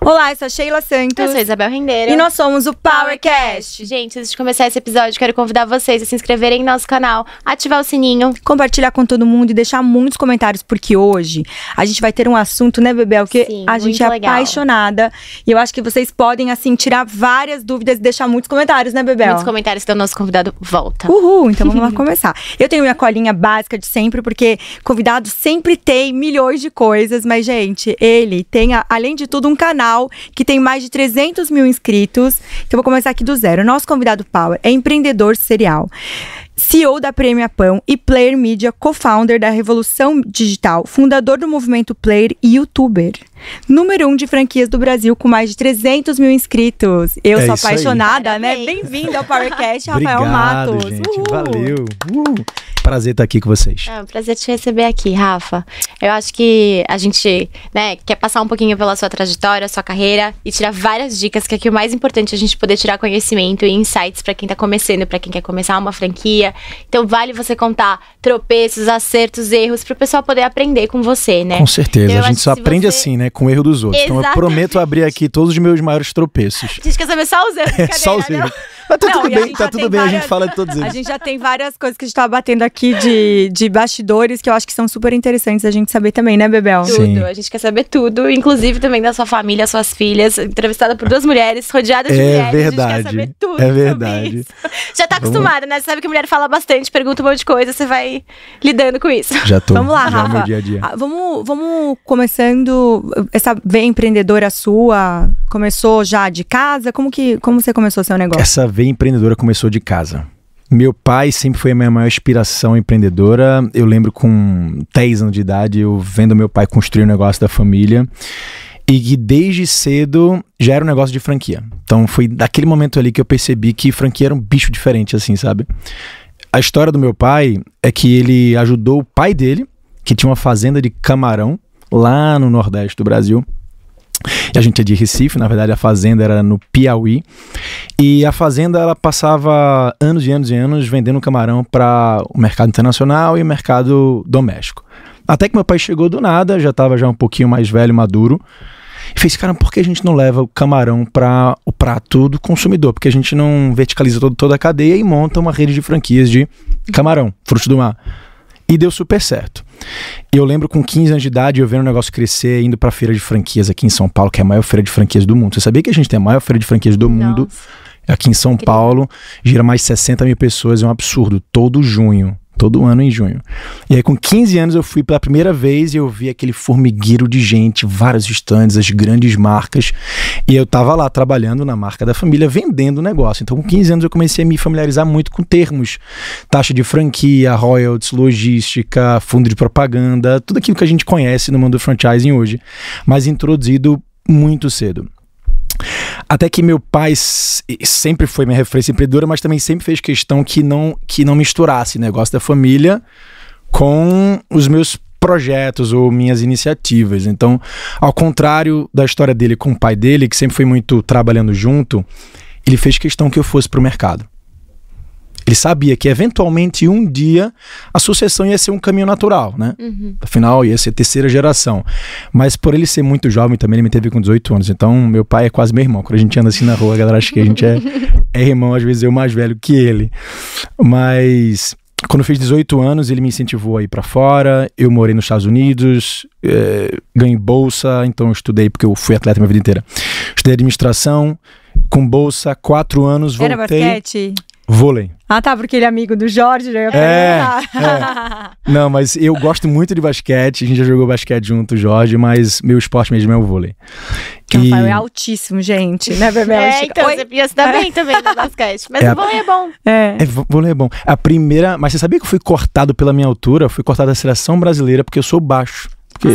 Olá, eu sou a Sheila Santos. Eu sou a Isabel Rendeiro. E nós somos o PowerCast. Gente, antes de começar esse episódio, quero convidar vocês a se inscreverem no nosso canal, ativar o sininho, compartilhar com todo mundo e deixar muitos comentários, porque hoje a gente vai ter um assunto, né, Bebel? Que Sim, a gente é legal. apaixonada. E eu acho que vocês podem, assim, tirar várias dúvidas e deixar muitos comentários, né, Bebel? muitos comentários, então o nosso convidado volta. Uhul, então vamos lá começar. Eu tenho minha colinha básica de sempre, porque convidado sempre tem milhões de coisas, mas, gente, ele tem, além de tudo, um canal que tem mais de 300 mil inscritos. Então, eu vou começar aqui do zero. Nosso convidado Power é empreendedor serial, CEO da Premia Pão e Player Media, co-founder da Revolução Digital, fundador do Movimento Player e youtuber. Número 1 de franquias do Brasil, com mais de 300 mil inscritos. Eu sou apaixonada, né? Bem-vindo ao PowerCast, Rafael Obrigado, Matos. Gente. Valeu. Prazer estar aqui com vocês. É um prazer te receber aqui, Rafa. Eu acho que a gente, né, quer passar um pouquinho pela sua trajetória, sua carreira e tirar várias dicas, que aqui o mais importante é a gente poder tirar conhecimento e insights pra quem tá começando, pra quem quer começar uma franquia. Então vale você contar tropeços, acertos, erros, pro pessoal poder aprender com você, né? Com certeza. Então, a gente só aprende assim, né? Com o erro dos outros. Exatamente. Então eu prometo abrir aqui todos os meus maiores tropeços. A gente quer saber só os erros, Só os erros. Mas tá tudo bem, tá tudo bem. A gente fala de todos eles. A gente já tem várias coisas que a gente tá batendo aqui de bastidores, que eu acho que são super interessantes a gente saber também, né, Bebel? Tudo, Sim. a gente quer saber tudo, inclusive também da sua família, suas filhas, entrevistada por 2 mulheres, rodeada de mulheres. Verdade. A gente quer saber tudo. É sobre verdade. isso. Já tá acostumada, né? Você sabe que a mulher fala bastante, pergunta um monte de coisa, você vai lidando com isso. Já tô. Vamos lá, já Rafa. É meu dia a dia. Vamos começando. Essa veia empreendedora sua começou já de casa? Como você começou seu negócio? Essa veia empreendedora começou de casa. Meu pai sempre foi a minha maior inspiração empreendedora. Eu lembro com 10 anos de idade, eu vendo meu pai construir o negócio da família. E que desde cedo já era um negócio de franquia. Então foi daquele momento ali que eu percebi que franquia era um bicho diferente, assim, sabe? A história do meu pai é que ele ajudou o pai dele, que tinha uma fazenda de camarão lá no Nordeste do Brasil. E a gente é de Recife, na verdade a fazenda era no Piauí. E a fazenda, ela passava anos e anos e anos vendendo camarão para o mercado internacional e o mercado doméstico. Até que meu pai chegou do nada, já estava um pouquinho mais velho, maduro, e fez, cara, por que a gente não leva o camarão para o prato do consumidor? Porque a gente não verticaliza toda a cadeia e monta uma rede de franquias de camarão, frutos do mar. E deu super certo. E eu lembro com 15 anos de idade, eu vendo o negócio crescer, indo pra feira de franquias aqui em São Paulo, que é a maior feira de franquias do mundo. Você sabia que a gente tem a maior feira de franquias do mundo? Aqui em São Paulo, gira mais 60 mil pessoas, é um absurdo, todo junho. Todo ano em junho. E aí com 15 anos eu fui pela primeira vez e eu vi aquele formigueiro de gente, vários estandes, as grandes marcas. E eu tava lá trabalhando na marca da família, vendendo o negócio. Então com 15 anos eu comecei a me familiarizar muito com termos. Taxa de franquia, royalties, logística, fundo de propaganda, tudo aquilo que a gente conhece no mundo do franchising hoje. Mas introduzido muito cedo. Até que meu pai sempre foi minha referência empreendedora, mas também sempre fez questão que não misturasse negócio da família com os meus projetos ou minhas iniciativas. Então, ao contrário da história dele com o pai dele, que sempre foi muito trabalhando junto, ele fez questão que eu fosse para o mercado. Ele sabia que, eventualmente, um dia, a sucessão ia ser um caminho natural, né? Afinal, ia ser 3ª geração. Mas por ele ser muito jovem também, ele me teve com 18 anos. Então, meu pai é quase meu irmão. Quando a gente anda assim na rua, a galera acha que a gente é irmão, às vezes eu mais velho que ele. Mas quando eu fiz 18 anos, ele me incentivou a ir pra fora. Eu morei nos Estados Unidos, ganhei bolsa. Então, eu estudei, porque eu fui atleta minha vida inteira. Estudei administração, com bolsa, 4 anos, voltei. Era basquete? Vôlei. Ah, tá, porque ele é amigo do Jorge, já ia perguntar. Não, mas eu gosto muito de basquete, a gente já jogou basquete junto, Jorge, mas meu esporte mesmo é o vôlei. O Rafael é altíssimo, gente, né, Bebel? Então você ia se dar bem também no basquete, mas o vôlei é bom. Vôlei é bom. A primeira, mas você sabia que eu fui cortado pela minha altura? Eu fui cortado da seleção brasileira porque eu sou baixo.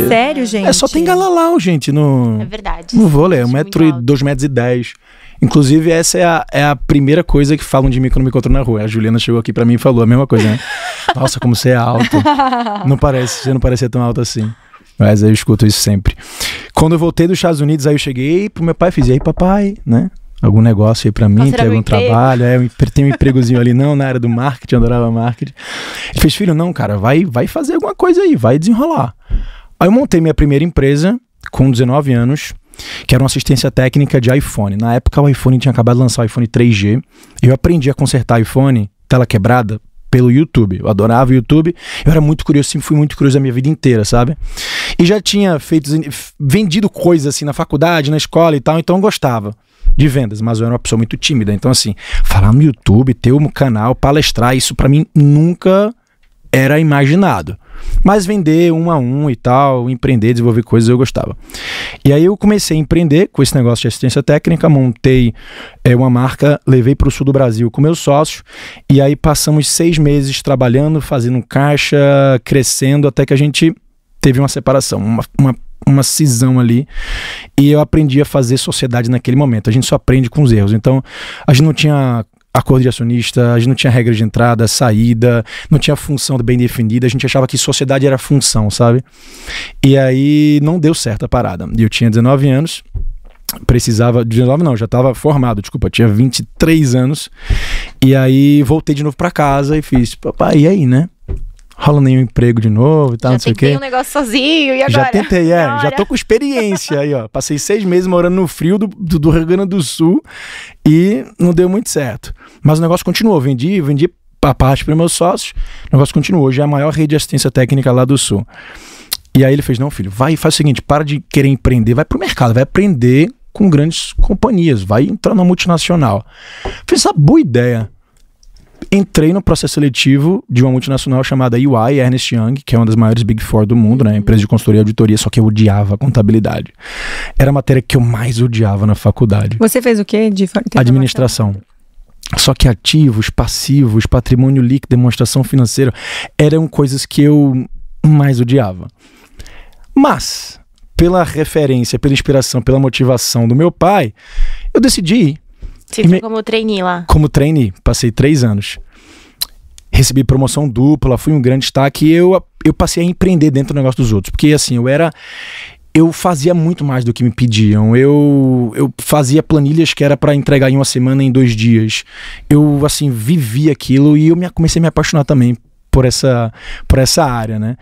Sério, gente? Só tem galalau, gente, É verdade. no vôlei, 2,10 metros. Inclusive, essa é a primeira coisa que falam de mim quando me encontram na rua. A Juliana chegou aqui pra mim e falou a mesma coisa, né? Nossa, como você é alto. Você não parece ser tão alto assim. Mas eu escuto isso sempre. Quando eu voltei dos Estados Unidos, aí eu cheguei pro meu pai e fiz, e aí papai, né? Algum negócio aí pra mim, tem algum trabalho, tem um empregozinho ali, não, na área do marketing, eu adorava marketing. Ele fez, filho, não, cara, vai fazer alguma coisa aí, vai desenrolar. Aí eu montei minha primeira empresa com 19 anos, que era uma assistência técnica de iPhone. Na época o iPhone tinha acabado de lançar o iPhone 3G. Eu aprendi a consertar iPhone, tela quebrada, pelo YouTube. Eu adorava o YouTube. Eu era muito curioso, sempre fui muito curioso a minha vida inteira, sabe? E já tinha vendido coisas assim na faculdade, na escola e tal, então eu gostava de vendas, mas eu era uma pessoa muito tímida. Então assim, falar no YouTube, ter um canal, palestrar, isso pra mim nunca era imaginado. Mas vender um a um e tal, empreender, desenvolver coisas, eu gostava. E aí eu comecei a empreender com esse negócio de assistência técnica, montei uma marca, levei para o sul do Brasil com meus sócios, e aí passamos 6 meses trabalhando, fazendo caixa, crescendo, até que a gente teve uma separação, uma cisão ali, e eu aprendi a fazer sociedade naquele momento. A gente só aprende com os erros. Então, a gente não tinha acordo de acionista, a gente não tinha regra de entrada, saída, não tinha função bem definida, a gente achava que sociedade era função, sabe? E aí não deu certo a parada. E eu tinha 19 anos, precisava, 19 não, já estava formado, desculpa, tinha 23 anos, e aí voltei de novo para casa e fiz, papai, e aí, né? Rola nenhum emprego de novo e tal, não sei o quê. Já tentei um negócio sozinho e agora? Já tentei, já tô com experiência aí, ó. Passei 6 meses morando no frio do Rio Grande do Sul e não deu muito certo. Mas o negócio continuou, vendi a parte para meus sócios, o negócio continuou. Hoje é a maior rede de assistência técnica lá do Sul. E aí ele fez, não filho, faz o seguinte, para de querer empreender, vai pro mercado, vai aprender com grandes companhias, vai entrar na multinacional. Fiz essa boa ideia. Entrei no processo seletivo de uma multinacional chamada EY, Ernst Young, que é uma das maiores Big Four do mundo, né? Empresa de consultoria e auditoria, só que eu odiava a contabilidade. Era a matéria que eu mais odiava na faculdade. Você fez o quê? Administração. Só que ativos, passivos, patrimônio líquido, demonstração financeira, eram coisas que eu mais odiava. Mas, pela referência, pela inspiração, pela motivação do meu pai, eu decidi ir. Você foi como trainee lá? Como trainee, passei 3 anos. Recebi promoção dupla, fui um grande destaque e eu passei a empreender dentro do negócio dos outros. Porque assim, eu fazia muito mais do que me pediam. Eu fazia planilhas que era para entregar em 1 semana, em 2 dias. Eu assim, vivia aquilo e eu comecei a me apaixonar também por essa área, né?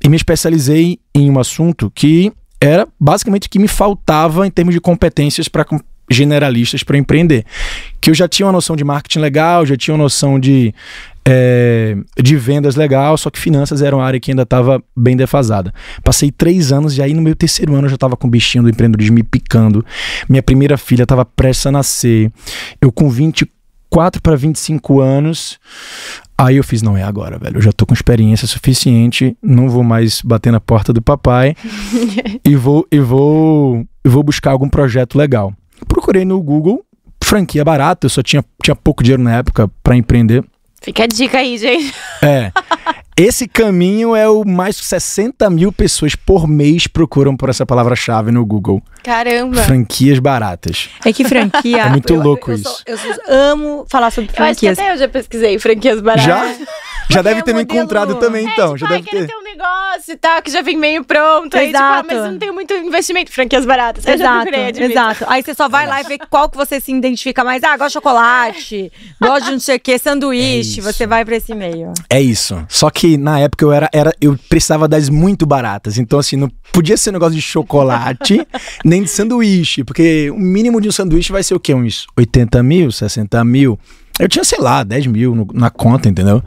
E me especializei em um assunto que era basicamente o que me faltava em termos de competências para generalistas para empreender, que eu já tinha uma noção de marketing legal, já tinha uma noção de vendas legal, só que finanças era uma área que ainda estava bem defasada. Passei 3 anos e aí no meu 3º ano eu já estava com o bichinho do empreendedorismo me picando. Minha primeira filha estava prestes a nascer. Eu com 24 para 25 anos, aí eu fiz, não é agora, velho, eu já tô com experiência suficiente, não vou mais bater na porta do papai e vou buscar algum projeto legal. Procurei no Google, franquia barata, eu só tinha pouco dinheiro na época para empreender. Fica a dica aí, gente. Esse caminho é o mais 60 mil pessoas por mês procuram por essa palavra-chave no Google. Caramba! Franquias baratas. É que franquia... É muito louco isso. Eu amo falar sobre franquias. Eu acho que até eu já pesquisei franquias baratas. Já deve ter me encontrado também, então. Tipo, já deve ter um negócio e tal, que já vem meio pronto. Aí, tipo, mas eu não tenho muito investimento. Franquias baratas. Exato. Aí você só vai lá e vê qual que você se identifica mais. Ah, gosto de chocolate, gosto de não sei o que, sanduíche. Você vai pra esse meio. É isso. Só que na época eu precisava das muito baratas. Então, assim, não podia ser um negócio de chocolate, nem de sanduíche. Porque o mínimo de um sanduíche vai ser o quê? Uns 80 mil, 60 mil. Eu tinha, sei lá, 10 mil na conta, entendeu?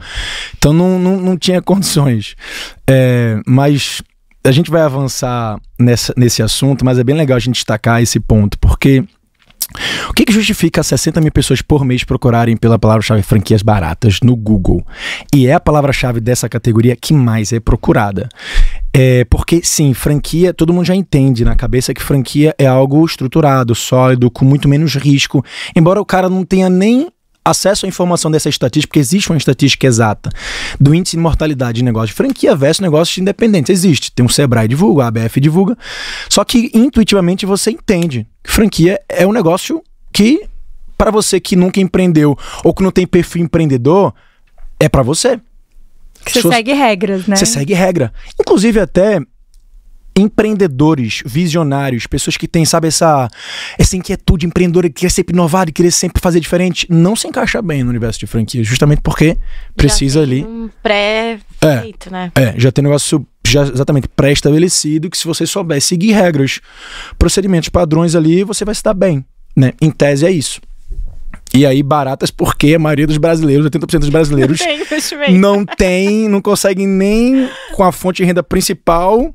Então não tinha condições. Mas a gente vai avançar nesse assunto, mas é bem legal a gente destacar esse ponto, porque o que justifica 60 mil pessoas por mês procurarem pela palavra-chave franquias baratas no Google? E é a palavra-chave dessa categoria que mais é procurada. Porque, sim, franquia, todo mundo já entende na cabeça que franquia é algo estruturado, sólido, com muito menos risco, embora o cara não tenha nem acesso à informação dessa estatística, porque existe uma estatística exata do índice de mortalidade de negócio de franquia versus negócios independentes. Existe. Tem um Sebrae divulga, a ABF divulga. Só que intuitivamente você entende que franquia é um negócio que, para você que nunca empreendeu ou que não tem perfil empreendedor, é para você. Você segue regras, né? Você segue regra. Inclusive até empreendedores, visionários, pessoas que têm, sabe, essa inquietude empreendedora, que quer sempre inovar e querer sempre fazer diferente, não se encaixa bem no universo de franquia, justamente porque precisa ali um pré-feito, né? Já tem um negócio já exatamente pré-estabelecido, que se você souber seguir regras, procedimentos, padrões ali, você vai se dar bem, né? Em tese é isso. E aí baratas porque a maioria dos brasileiros, 80% dos brasileiros não conseguem nem com a fonte de renda principal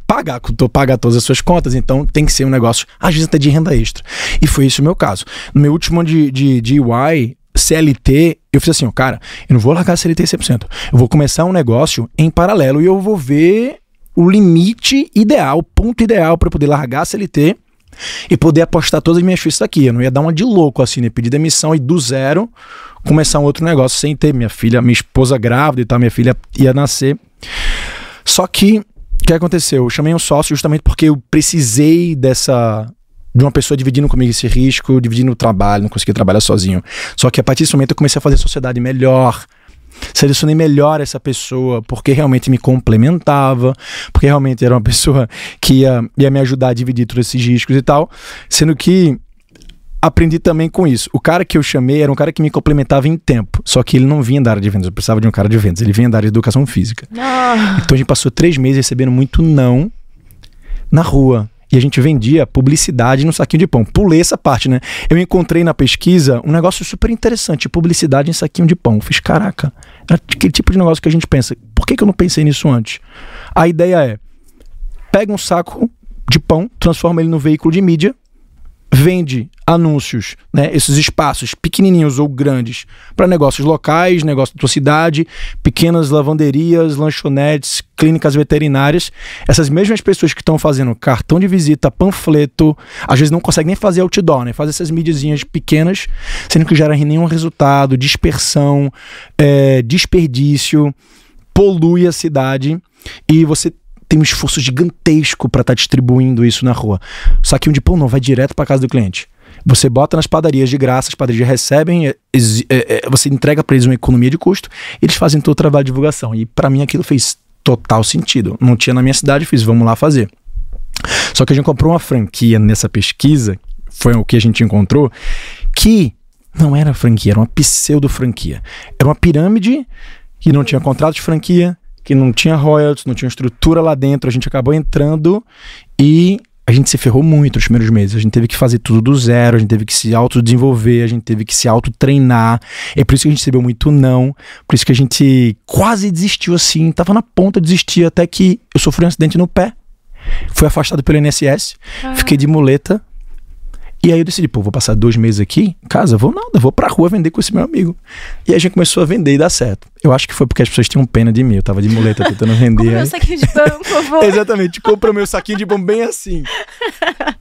pagar todas as suas contas. Então tem que ser um negócio, às vezes até de renda extra. E foi isso o meu caso. No meu último ano de EY, CLT, eu fiz assim, cara, eu não vou largar a CLT 100%. Eu vou começar um negócio em paralelo e eu vou ver o limite ideal, o ponto ideal para poder largar a CLT e poder apostar todas as minhas fichas aqui. Eu não ia dar uma de louco assim, né? Pedir demissão e do zero começar um outro negócio sem ter minha esposa grávida e tal, minha filha ia nascer. Só que, o que aconteceu? Eu chamei um sócio justamente porque eu precisei de uma pessoa dividindo comigo esse risco, dividindo o trabalho, não conseguia trabalhar sozinho. Só que a partir desse momento eu comecei a fazer sociedade melhor, selecionei melhor essa pessoa, porque realmente me complementava, porque realmente era uma pessoa que ia me ajudar a dividir todos esses riscos e tal, sendo que aprendi também com isso. O cara que eu chamei era um cara que me complementava em tempo, só que ele não vinha da área de vendas, eu precisava de um cara de vendas, ele vinha da área de educação física. Então a gente passou 3 meses recebendo muito não na rua. E a gente vendia publicidade no saquinho de pão. Pulei essa parte, né? Eu encontrei na pesquisa um negócio super interessante, publicidade em saquinho de pão. Fiz, caraca, era aquele tipo de negócio que a gente pensa, por que eu não pensei nisso antes? A ideia é, pega um saco de pão, transforma ele no veículo de mídia, vende anúncios, né, esses espaços pequenininhos ou grandes para negócios locais, negócios da tua cidade, pequenas lavanderias, lanchonetes, clínicas veterinárias. Essas mesmas pessoas que estão fazendo cartão de visita, panfleto, às vezes não conseguem nem fazer outdoor, né, faz essas mídiazinhas pequenas, sendo que gera nenhum resultado, dispersão, desperdício, polui a cidade e você tem um esforço gigantesco para estar distribuindo isso na rua. O saquinho de pão não vai direto para casa do cliente. Você bota nas padarias de graça, as padarias recebem, você entrega para eles uma economia de custo, eles fazem todo o trabalho de divulgação. E para mim aquilo fez total sentido. Não tinha na minha cidade, fiz, vamos lá fazer. Só que a gente comprou uma franquia nessa pesquisa, foi o que a gente encontrou, que não era franquia, era uma pseudo-franquia. Era uma pirâmide que não tinha contrato de franquia, que não tinha royalties, não tinha estrutura lá dentro. A gente acabou entrando e a gente se ferrou muito nos primeiros meses. A gente teve que fazer tudo do zero, a gente teve que se autodesenvolver, a gente teve que se autotreinar. É por isso que a gente recebeu muito não, por isso que a gente quase desistiu assim, tava na ponta de desistir, até que eu sofri um acidente no pé, fui afastado pelo INSS, fiquei de muleta. E aí eu decidi, vou passar 2 meses aqui em casa, vou pra rua vender com esse meu amigo. E aí a gente começou a vender e dar certo. Eu acho que foi porque as pessoas tinham pena de mim, eu tava de muleta tentando vender. Compra meu saquinho de pão, por favor. Exatamente, compra meu saquinho de pão bem assim.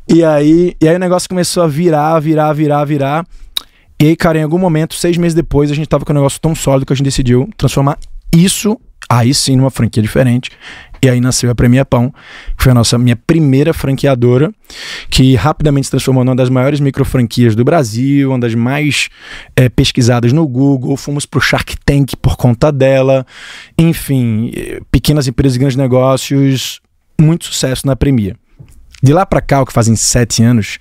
E aí o negócio começou a virar. E aí, cara, em algum momento, 6 meses depois, a gente tava com um negócio tão sólido que a gente decidiu transformar isso, aí sim, numa franquia diferente. E aí nasceu a Premier Pão, que foi minha primeira franqueadora, que rapidamente se transformou numa das maiores microfranquias do Brasil, uma das mais pesquisadas no Google. Fomos pro Shark Tank por conta dela. Enfim, pequenas empresas e grandes negócios, muito sucesso na Premier. De lá pra cá, o que fazem 7 anos,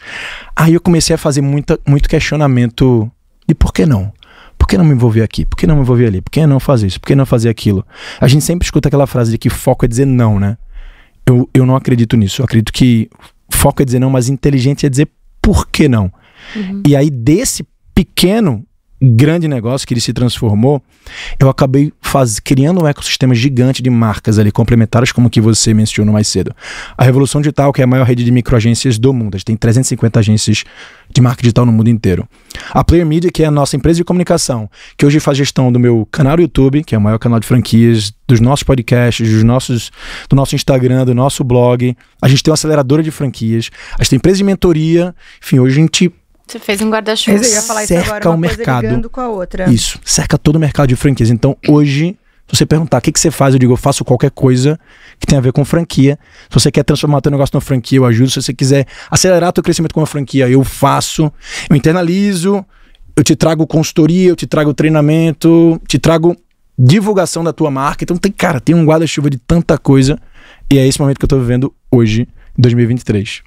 aí eu comecei a fazer muito questionamento de por que não? Por que não me envolver aqui? Por que não me envolver ali? Por que não fazer isso? Por que não fazer aquilo? A gente sempre escuta aquela frase de que foco é dizer não, né? Eu não acredito nisso. Eu acredito que foco é dizer não, mas inteligente é dizer por que não. Uhum. E aí desse pequeno, grande negócio que ele se transformou, eu acabei criando um ecossistema gigante de marcas ali, complementares, como que você mencionou mais cedo. A Revolução Digital, que é a maior rede de microagências do mundo. A gente tem 350 agências de marca digital no mundo inteiro. A Player Media, que é a nossa empresa de comunicação, que hoje faz gestão do meu canal do YouTube, que é o maior canal de franquias, dos nossos podcasts, do nosso Instagram, do nosso blog. A gente tem uma aceleradora de franquias. A gente tem empresa de mentoria. Enfim, hoje a gente... Você fez um guarda-chuva. Eu ia falar isso agora, uma coisa ligando com a outra. Isso, cerca todo o mercado de franquias. Então, hoje, se você perguntar o que você faz, eu digo, eu faço qualquer coisa que tenha a ver com franquia. Se você quer transformar teu negócio numa franquia, eu ajudo. Se você quiser acelerar teu crescimento com uma franquia, eu faço. Eu internalizo, eu te trago consultoria, eu te trago treinamento, te trago divulgação da tua marca. Então, tem um guarda-chuva de tanta coisa. E é esse momento que eu tô vivendo hoje, em 2023.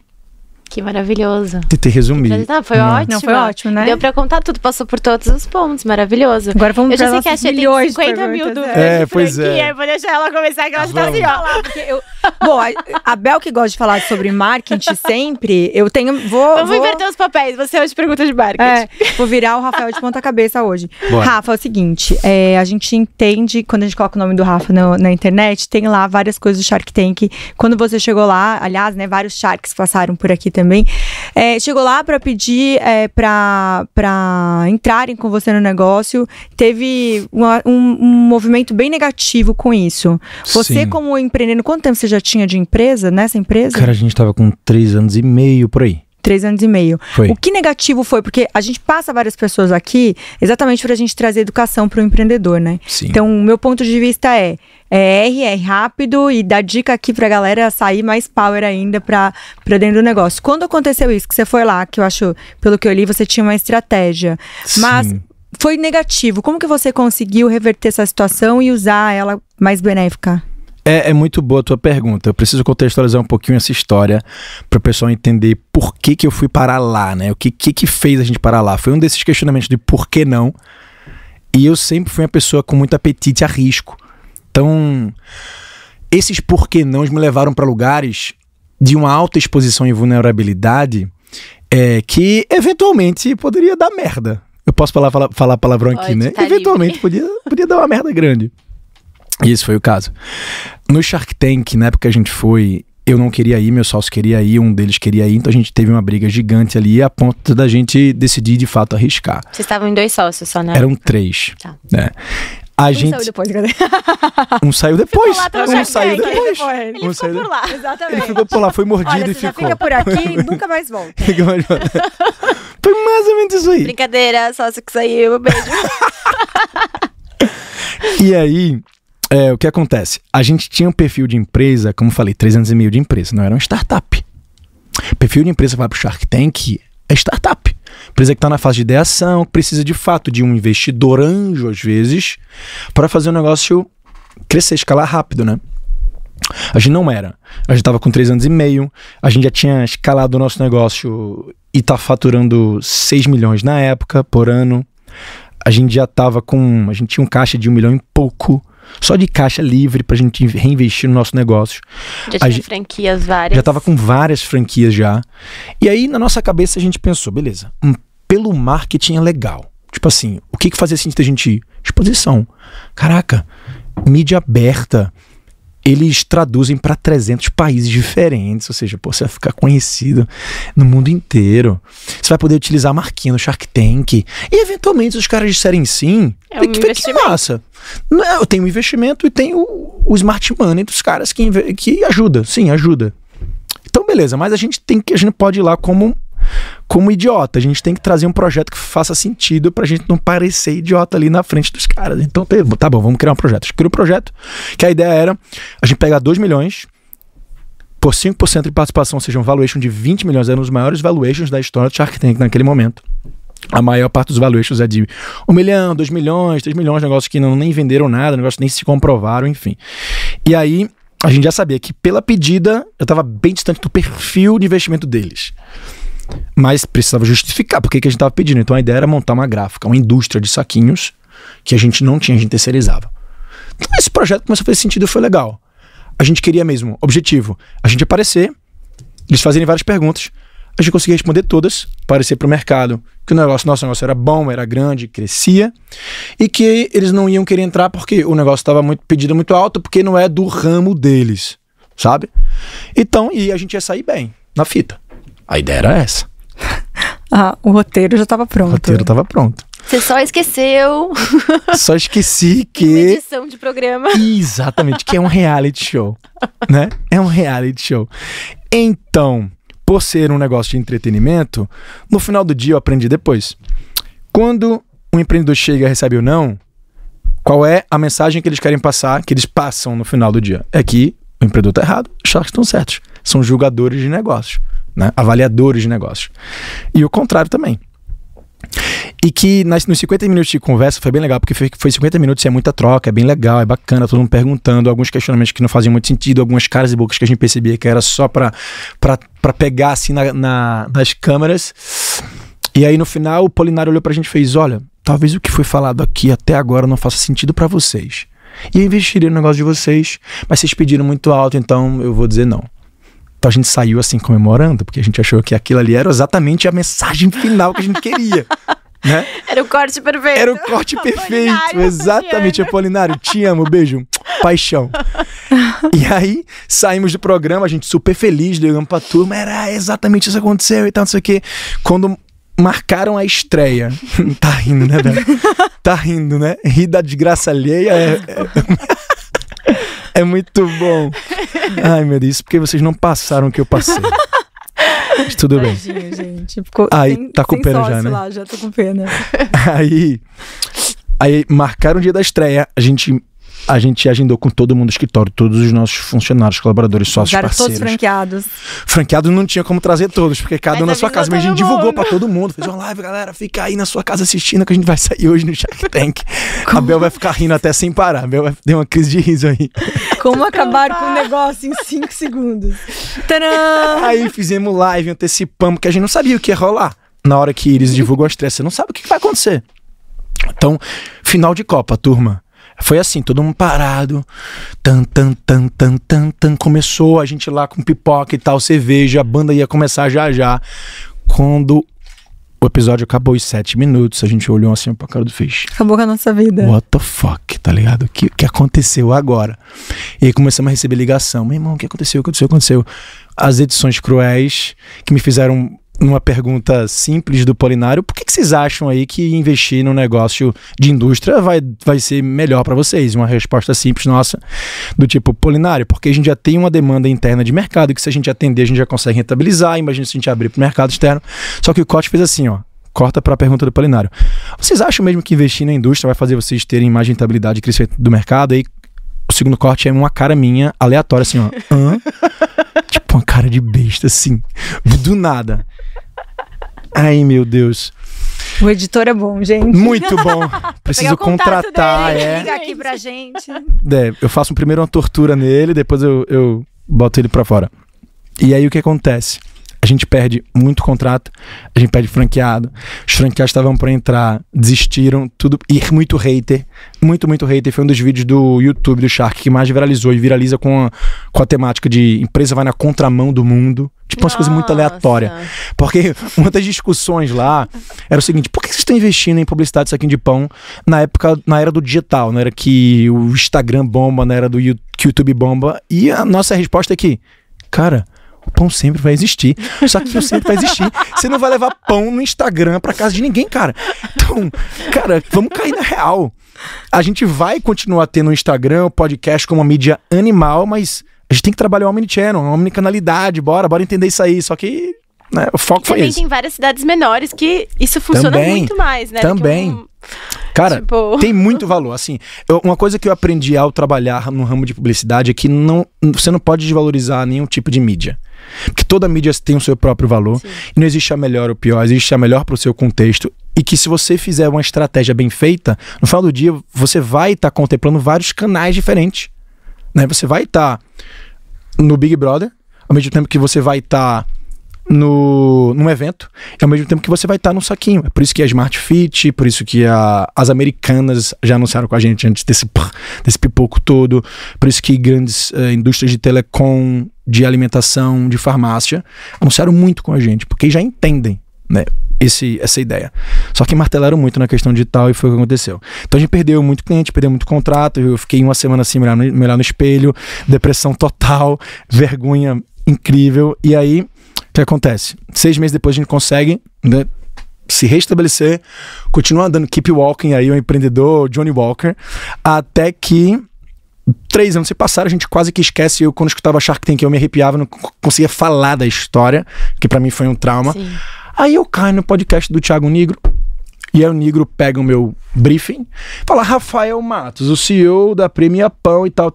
Que maravilhoso. Tentei resumir. Foi ótimo. Não, foi ótimo, né? Deu pra contar tudo, passou por todos os pontos, maravilhoso. Agora vamos eu já para sei que a nossos Xê tem milhões de 50 mil perguntas, dúvidas. pois é. Eu vou deixar ela começar, que ela está assim, ó. Porque bom, a Bel que gosta de falar sobre marketing sempre, eu tenho... Vamos inverter os papéis, você hoje pergunta de marketing. Vou virar o Rafael de ponta cabeça hoje. Bora. Rafa, é o seguinte, a gente entende, quando a gente coloca o nome do Rafa na internet, tem lá várias coisas do Shark Tank. Quando você chegou lá, aliás, né, vários Sharks passaram por aqui também, chegou lá para pedir para entrarem com você no negócio, teve um movimento bem negativo com isso. Você, Sim. como empreendedor, quanto tempo você já tinha de empresa, nessa empresa? Cara, a gente tava com 3 anos e meio por aí. 3 anos e meio. Foi. O que negativo foi? Porque a gente passa várias pessoas aqui exatamente pra gente trazer educação pro empreendedor, né? Sim. Então, o meu ponto de vista é rápido e dá dica aqui pra galera sair mais power ainda pra dentro do negócio. Quando aconteceu isso, que você foi lá, que eu acho, pelo que eu li, você tinha uma estratégia. Mas Sim. foi negativo. Como que você conseguiu reverter essa situação e usar ela mais benéfica? É muito boa a tua pergunta. Eu preciso contextualizar um pouquinho essa história para o pessoal entender por que eu fui parar lá, né? O que fez a gente parar lá? Foi um desses questionamentos de por que não. E eu sempre fui uma pessoa com muito apetite a risco. Então, esses por que não me levaram para lugares de uma alta exposição e vulnerabilidade que eventualmente poderia dar merda. Eu posso falar palavrão aqui, né? Tá Eventualmente podia dar uma merda grande. E esse foi o caso. No Shark Tank, na época que a gente foi, eu não queria ir, meu sócio queria ir, um deles queria ir, então a gente teve uma briga gigante ali a ponto da gente decidir de fato arriscar. Vocês estavam em 2 sócios só, né? Eram 3. Tá. Né? Saiu depois, cadê? Um saiu depois. Ficou lá pelo Um Shark saiu Tank, depois. Ele ficou por lá. Exatamente. Ele ficou por lá, foi mordido Olha, e você já ficou. fica por aqui e nunca mais volta. Foi mais ou menos isso aí. Brincadeira, sócio que saiu, beijo. E aí, o que acontece? A gente tinha um perfil de empresa, como falei, 3 anos e meio de empresa, não era uma startup. Perfil de empresa que vai pro Shark Tank é startup. Empresa que está na fase de ideação, que precisa de fato de um investidor anjo, às vezes, para fazer o negócio crescer, escalar rápido, né? A gente não era. A gente estava com 3 anos e meio, a gente já tinha escalado o nosso negócio e tá faturando 6 milhões na época, por ano. A gente já estava com... A gente tinha um caixa de 1 milhão e pouco, só de caixa livre pra gente reinvestir no nosso negócio. Já tinha franquias várias. Já tava com várias franquias já. E aí, na nossa cabeça, a gente pensou, beleza, pelo marketing é legal. Tipo assim, o que fazia sentido a gente ir? Exposição. Caraca, mídia aberta. Eles traduzem para 300 países diferentes, ou seja, você vai ficar conhecido no mundo inteiro. Você vai poder utilizar a marquinha no Shark Tank. E eventualmente, se os caras disserem sim, que massa. Eu tenho um investimento e tenho o smart money dos caras que ajuda. Sim, ajuda. Então, beleza, mas a gente não pode ir lá como idiota. A gente tem que trazer um projeto que faça sentido pra gente não parecer idiota ali na frente dos caras. Então, tá bom, vamos criar um projeto. A gente criou um projeto que a ideia era a gente pegar 2 milhões por 5% de participação, ou seja, um valuation de 20 milhões. Eram os maiores valuations da história do Shark Tank naquele momento. A maior parte dos valuations é de 1 milhão, 2 milhões, 3 milhões, negócios que nem venderam nada, negócios nem se comprovaram, enfim. E aí, a gente já sabia que pela pedida, eu estava bem distante do perfil de investimento deles. Mas precisava justificar por que a gente estava pedindo. Então a ideia era montar uma gráfica, uma indústria de saquinhos que a gente não tinha, a gente terceirizava. Então esse projeto começou a fazer sentido e foi legal. A gente queria mesmo, objetivo, a gente aparecer, eles fazerem várias perguntas, a gente conseguia responder todas, aparecer para o mercado que nosso negócio era bom, era grande, crescia, e que eles não iam querer entrar porque o negócio estava pedido muito alto, porque não é do ramo deles, sabe? Então, e a gente ia sair bem na fita. A ideia era essa. O roteiro já estava pronto. O roteiro estava pronto. Você só esqueceu. Só esqueci que... Uma edição de programa. Exatamente, que é um reality show, né? É um reality show. Então, por ser um negócio de entretenimento, no final do dia eu aprendi depois. Quando um empreendedor chega e recebe o não, qual é a mensagem que eles querem passar, que eles passam no final do dia? É que o empreendedor está errado, os Sharks estão certos. São julgadores de negócios, né? Avaliadores de negócios. E o contrário também. E que nos 50 minutos de conversa foi bem legal, porque foi 50 minutos e é muita troca, é bem legal, é bacana, todo mundo perguntando, alguns questionamentos que não faziam muito sentido, algumas caras e bocas que a gente percebia que era só pra pegar assim nas câmeras. E aí no final o Polinário olhou pra gente e fez: olha, talvez o que foi falado aqui até agora não faça sentido pra vocês. E eu investiria no negócio de vocês, mas vocês pediram muito alto, então eu vou dizer não. Então a gente saiu assim comemorando, porque a gente achou que aquilo ali era exatamente a mensagem final que a gente queria, né? Era o corte perfeito. Era o corte perfeito, exatamente. Apolinário, te amo, beijo, paixão. E aí saímos do programa, a gente super feliz, ligamos pra turma, era exatamente isso que aconteceu e tal, não sei o quê. Quando marcaram a estreia, tá rindo, né, velho? Tá rindo, né? Rir da desgraça alheia é muito bom. Ai, meu Deus, porque vocês não passaram o que eu passei. Mas tudo bem. Gente. Aí, tá com pena já, né? Lá, já tô com pena. Aí marcaram o dia da estreia, a gente agendou com todo mundo do escritório, todos os nossos funcionários, colaboradores, sócios, parceiros. Todos franqueados. Franqueados não tinha como trazer todos, porque cada um na sua casa. Mas a gente divulgou pra todo mundo. Fez uma live, galera, fica aí na sua casa assistindo que a gente vai sair hoje no Shark Tank. A Bel vai ficar rindo até sem parar. A Bel vai ter uma crise de riso aí. Como acabar com o negócio em 5 segundos. Tadã! Aí fizemos live, antecipamos, porque a gente não sabia o que ia rolar. Na hora que eles divulgam a estreia, você não sabe o que vai acontecer. Então, final de Copa, turma. Foi assim, todo mundo parado. Começou a gente lá com pipoca e tal, cerveja, a banda ia começar já. Quando o episódio acabou os 7 minutos, a gente olhou assim pra cara do feixe. Acabou com a nossa vida. What the fuck, tá ligado? O que aconteceu agora? E aí começamos a receber ligação. Meu irmão, o que aconteceu? As edições cruéis que me fizeram numa pergunta simples do Polinário: por que vocês acham aí que investir num negócio de indústria vai ser melhor para vocês? Uma resposta simples nossa, do tipo: Polinário, porque a gente já tem uma demanda interna de mercado que se a gente atender a gente já consegue rentabilizar, imagina se a gente abrir para o mercado externo. Só que o Cote fez assim, ó, corta para a pergunta do Polinário: vocês acham mesmo que investir na indústria vai fazer vocês terem mais rentabilidade e crescimento do mercado? Aí o segundo corte é uma cara minha, aleatória, assim, ó. Tipo uma cara de besta, assim, do nada. Ai, meu Deus. O editor é bom, gente. Muito bom. Preciso contratar. Liga aqui pra gente. Eu faço primeiro uma tortura nele, depois eu boto ele pra fora. E aí o que acontece? A gente perde muito contrato, a gente perde franqueado. Os franqueados estavam pra entrar, desistiram, tudo. E muito hater. Muito hater. Foi um dos vídeos do YouTube do Shark que mais viralizou. E viraliza com a temática de empresa vai na contramão do mundo. Tipo, umas coisas muito aleatórias. Porque uma das discussões lá era o seguinte: por que vocês estão investindo em publicidade de saquinho de pão na era do digital? Na era que o Instagram bomba, na era que o YouTube bomba? E a nossa resposta é que, cara, o pão sempre vai existir. O saquinho sempre vai existir. Você não vai levar pão no Instagram pra casa de ninguém, cara. Então, cara, vamos cair na real. A gente vai continuar tendo o Instagram, o podcast como uma mídia animal, mas a gente tem que trabalhar o omnichannel, a omnicanalidade, bora entender isso aí. Só que, né, o foco foi esse. Também tem várias cidades menores que isso funciona muito mais, né? Também. Cara, tem muito valor. Assim, uma coisa que eu aprendi ao trabalhar no ramo de publicidade é que você não pode desvalorizar nenhum tipo de mídia. Porque toda mídia tem o seu próprio valor. Sim. E não existe a melhor ou pior, existe a melhor para o seu contexto. E que se você fizer uma estratégia bem feita, no final do dia você vai estar contemplando vários canais diferentes. Né? Você vai estar no Big Brother, ao mesmo tempo que você vai estar num evento, e ao mesmo tempo que você vai estar no saquinho. É por isso que a Smart Fit, por isso que as americanas já anunciaram com a gente antes desse pipoco todo, por isso que grandes indústrias de telecom, de alimentação, de farmácia, anunciaram muito com a gente, porque já entendem, né, essa ideia. Só que martelaram muito na questão digital e foi o que aconteceu. Então a gente perdeu muito cliente, perdeu muito contrato, eu fiquei uma semana assim, melhor no espelho, depressão total, vergonha incrível, e aí o que acontece? 6 meses depois a gente consegue, né, se restabelecer, continua andando, keep walking aí, o empreendedor Johnny Walker, até que 3 anos se passaram, a gente quase que esquece. Eu, quando escutava Shark Tank, eu me arrepiava, não conseguia falar da história, que pra mim foi um trauma. Sim. Aí eu caio no podcast do Thiago Nigro, e aí o Nigro pega o meu briefing, fala: Rafael Matos, o CEO da Premia Pão e tal.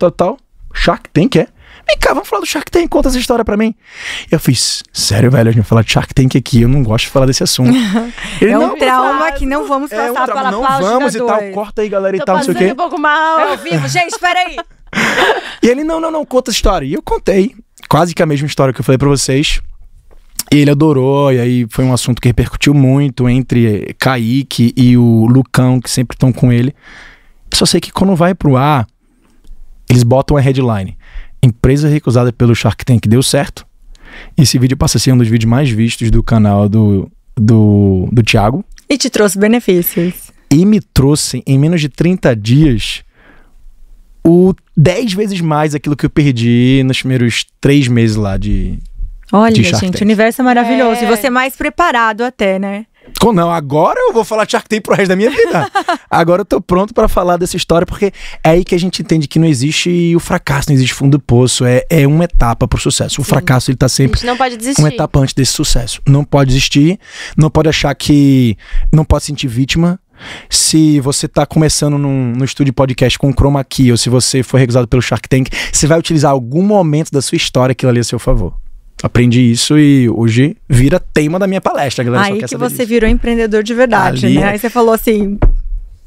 Shark Tank, é? vem cá, vamos falar do Shark Tank, conta essa história pra mim. Eu fiz, sério, velho, a gente vai falar de Shark Tank aqui, eu não gosto de falar desse assunto. Ele, é um trauma que não vamos passar pela não pauta vamos e tal, corta aí, galera, e tal, não sei o quê. um pouco mal. ao vivo. Gente, peraí. E ele, não, conta a história. E eu contei, quase que a mesma história que eu falei pra vocês. E ele adorou, e aí foi um assunto que repercutiu muito entre Kaique e o Lucão, que sempre estão com ele. Só sei que quando vai pro ar, eles botam a headline: empresa recusada pelo Shark Tank deu certo. E esse vídeo passa a ser um dos vídeos mais vistos do canal do Thiago. E te trouxe benefícios. E me trouxe, em menos de 30 dias, 10 vezes mais aquilo que eu perdi nos primeiros 3 meses lá de Olha, Shark gente, Tank. o universo é maravilhoso. E você é mais preparado até, né? Não, agora eu vou falar de Shark Tank pro resto da minha vida. Agora eu tô pronto pra falar dessa história, porque é aí que a gente entende que não existe o fracasso, não existe fundo do poço. É uma etapa pro sucesso. O fracasso, ele tá A sempre gente não pode desistir. uma etapa antes desse sucesso. Não pode desistir, não pode achar que... Não pode se sentir vítima. Se você tá começando no estúdio de podcast com o Chroma Key, ou se você foi recusado pelo Shark Tank, você vai utilizar algum momento da sua história aquilo ali a seu favor. Aprendi isso e hoje vira tema da minha palestra, galera. Aí que você virou empreendedor de verdade, Ali né? Aí você falou assim...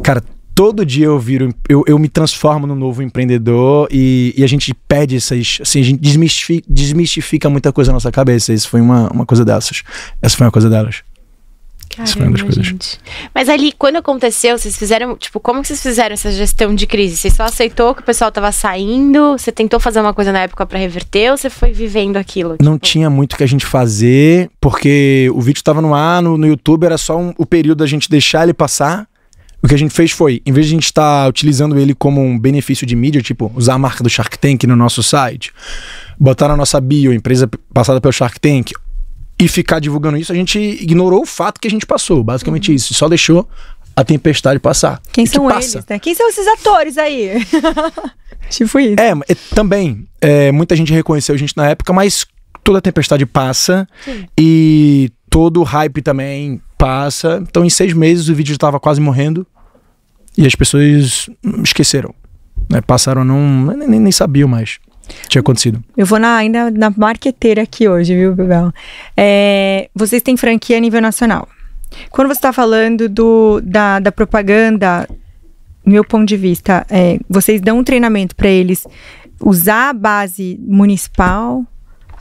Cara, todo dia eu me transformo num novo empreendedor e a gente pede essas... Assim, a gente desmistifica muita coisa na nossa cabeça. Isso foi uma coisa dessas. Essa foi uma coisa delas. Caramba, gente. Mas ali, quando aconteceu, vocês fizeram, tipo, como que vocês fizeram essa gestão de crise? Você só aceitou que o pessoal tava saindo? Você tentou fazer uma coisa na época pra reverter ou você foi vivendo aquilo? Não tinha muito o que a gente fazer, porque o vídeo tava no ar, no YouTube, era só o período da gente deixar ele passar. O que a gente fez foi, em vez de a gente estar utilizando ele como um benefício de mídia, tipo, usar a marca do Shark Tank no nosso site, botar na nossa bio, empresa passada pelo Shark Tank, e ficar divulgando isso, a gente ignorou o fato que a gente passou, basicamente isso. Só deixou a tempestade passar. Quem são eles, né? Quem são esses atores aí? Tipo isso. Também, muita gente reconheceu a gente na época, mas toda a tempestade passa. Sim. E todo o hype também passa. Então em 6 meses o vídeo já estava quase morrendo e as pessoas esqueceram, né? Passaram, nem sabiam mais. Tinha acontecido. Eu vou ainda na marqueteira aqui hoje, viu, Bebel? Vocês têm franquia a nível nacional. Quando você está falando da propaganda, meu ponto de vista, vocês dão um treinamento para eles usar a base municipal,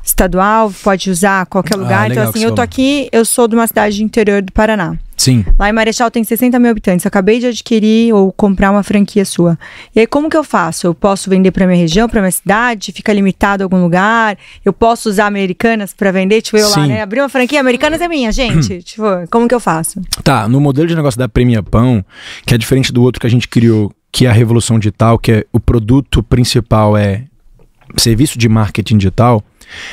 estadual, pode usar qualquer lugar. Então, assim, eu tô aqui, eu sou de uma cidade do interior do Paraná. Sim. Lá em Marechal tem 60 mil habitantes. Eu acabei de adquirir ou comprar uma franquia sua. E aí, como que eu faço? Eu posso vender pra minha região, pra minha cidade? Fica limitado a algum lugar? Eu posso usar Americanas pra vender? Tipo, eu lá, né? Abrir uma franquia, Americanas é minha, gente. Tipo, como que eu faço? Tá, no modelo de negócio da Premia Pão, que é diferente do outro que a gente criou, que é a Revolução Digital, que é o produto principal é serviço de marketing digital.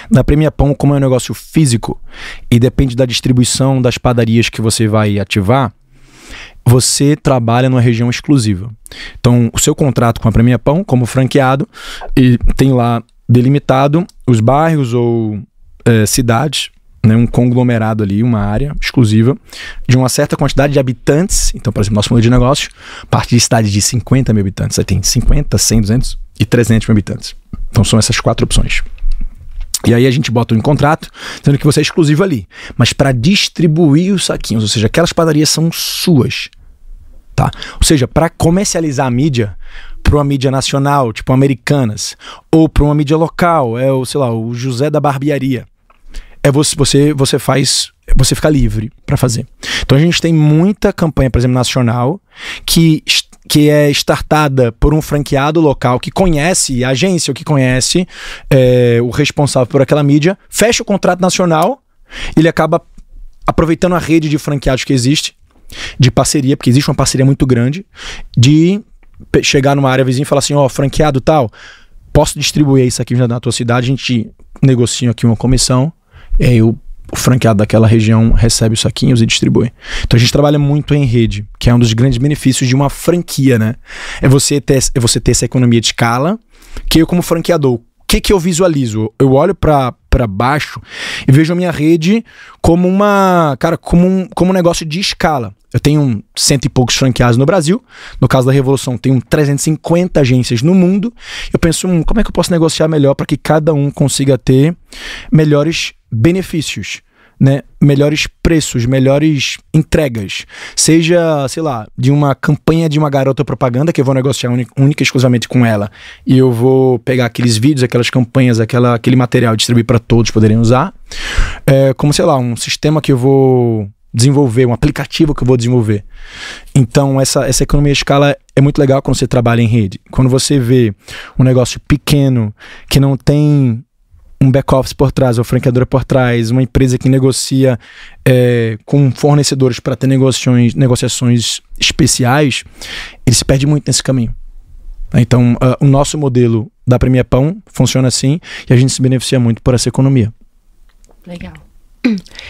Na Premia Pão, como é um negócio físico e depende da distribuição das padarias que você vai ativar, você trabalha numa região exclusiva. Então, o seu contrato com a Premia Pão, como franqueado, e tem lá delimitado os bairros ou cidades, né, um conglomerado ali, uma área exclusiva de uma certa quantidade de habitantes. Então, por exemplo, nosso modelo de negócio parte de cidades de 50 mil habitantes. Aí tem 50, 100, 200 e 300 mil habitantes. Então, são essas 4 opções. E aí a gente bota um contrato, dizendo que você é exclusivo ali. Mas para distribuir os saquinhos, ou seja, aquelas padarias são suas. Tá? Ou seja, para comercializar a mídia, para uma mídia nacional, tipo Americanas, ou para uma mídia local, o José da Barbearia, você fica livre para fazer. Então a gente tem muita campanha, por exemplo, nacional, que é startada por um franqueado local que conhece a agência, ou que conhece o responsável por aquela mídia, fecha o contrato nacional, ele acaba aproveitando a rede de franqueados que existe, de parceria, porque existe uma parceria muito grande, de chegar numa área vizinha e falar assim, franqueado tal, posso distribuir isso aqui na tua cidade, a gente negocia aqui uma comissão, e aí o franqueado daquela região recebe os saquinhos e distribui. Então a gente trabalha muito em rede, que é um dos grandes benefícios de uma franquia, né? É você ter essa economia de escala, que eu como franqueador, o que eu visualizo? Eu olho para para baixo e vejo a minha rede como como um negócio de escala. Eu tenho 100 e poucos franqueados no Brasil. No caso da Revolução, tenho 350 agências no mundo. Eu penso, como é que eu posso negociar melhor para que cada um consiga ter melhores benefícios, né? Melhores preços, melhores entregas. Seja, sei lá, de uma campanha de uma garota propaganda que eu vou negociar única e exclusivamente com ela. E eu vou pegar aqueles vídeos, aquelas campanhas, aquele material e distribuir para todos poderem usar. Como, sei lá, um sistema que eu vou desenvolver, um aplicativo que eu vou desenvolver. Então, essa economia de escala é muito legal quando você trabalha em rede. Quando você vê um negócio pequeno, que não tem um back-office por trás, ou franqueadora por trás, uma empresa que negocia com fornecedores para ter negociações especiais, ele se perde muito nesse caminho. Então, o nosso modelo da Premier Pão funciona assim, e a gente se beneficia muito por essa economia. Legal.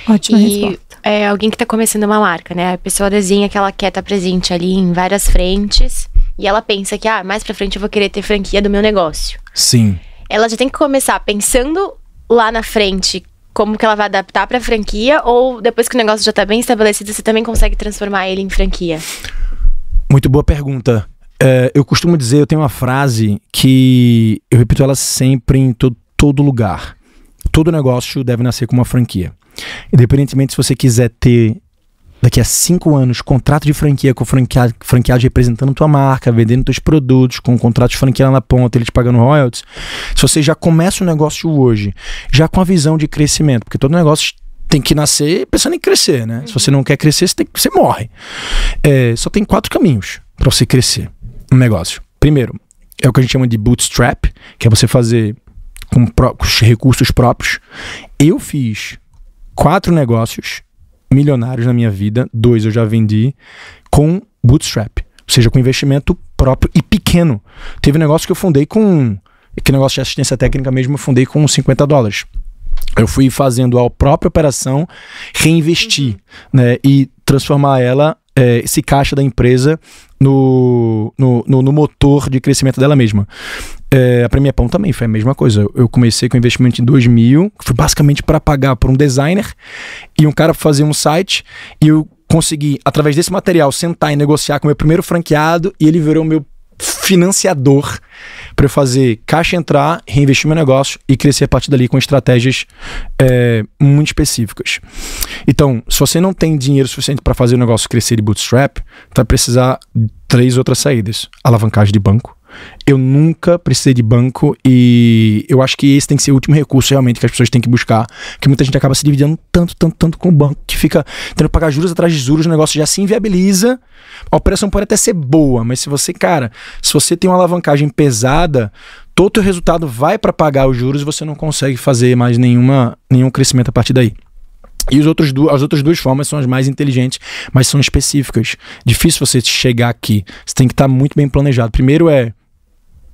Ótima resposta. Alguém que está começando uma marca, né? A pessoa desenha que ela quer estar presente ali em várias frentes e ela pensa que, mais pra frente eu vou querer ter franquia do meu negócio. Sim. Ela já tem que começar pensando lá na frente como que ela vai adaptar pra franquia, ou depois que o negócio já tá bem estabelecido, você também consegue transformar ele em franquia? Muito boa pergunta. Eu costumo dizer, eu tenho uma frase que eu repito ela sempre em todo lugar. Todo negócio deve nascer com uma franquia. Independentemente se você quiser ter, daqui a 5 anos, contrato de franquia com franqueado representando tua marca, vendendo teus produtos, com um contrato de franquia lá na ponta, ele te pagando royalties. Se você já começa o negócio hoje, já com a visão de crescimento, porque todo negócio tem que nascer pensando em crescer, né? Se você não quer crescer, você morre. Só tem 4 caminhos para você crescer um negócio. Primeiro, é o que a gente chama de bootstrap, que é você fazer com recursos próprios. Eu fiz 4 negócios milionários na minha vida, 2 eu já vendi com bootstrap, ou seja, com investimento próprio e pequeno. Teve um negócio que eu fundei que negócio de assistência técnica mesmo, eu fundei com $50. Eu fui fazendo a própria operação, reinvestir, né, e transformar ela, esse caixa da empresa no motor de crescimento dela mesma. A Premier Pão também foi a mesma coisa. Eu comecei com investimento em 2000, que foi basicamente para pagar por um designer e um cara para fazer um site, e eu consegui, através desse material, sentar e negociar com o meu primeiro franqueado, e ele virou meu financiador para eu fazer caixa entrar, reinvestir meu negócio e crescer a partir dali com estratégias muito específicas. Então, se você não tem dinheiro suficiente para fazer o negócio crescer de bootstrap, vai precisar de 3 outras saídas. Alavancagem de banco. Eu nunca precisei de banco, e eu acho que esse tem que ser o último recurso realmente que as pessoas têm que buscar, porque muita gente acaba se dividindo tanto com o banco, que fica tendo que pagar juros atrás de juros, o negócio já se inviabiliza. A operação pode até ser boa, mas se você tem uma alavancagem pesada, todo o teu resultado vai para pagar os juros e você não consegue fazer mais nenhum crescimento a partir daí. E as outras 2 formas são as mais inteligentes, mas são específicas. Difícil você chegar aqui. Você tem que estar muito bem planejado. Primeiro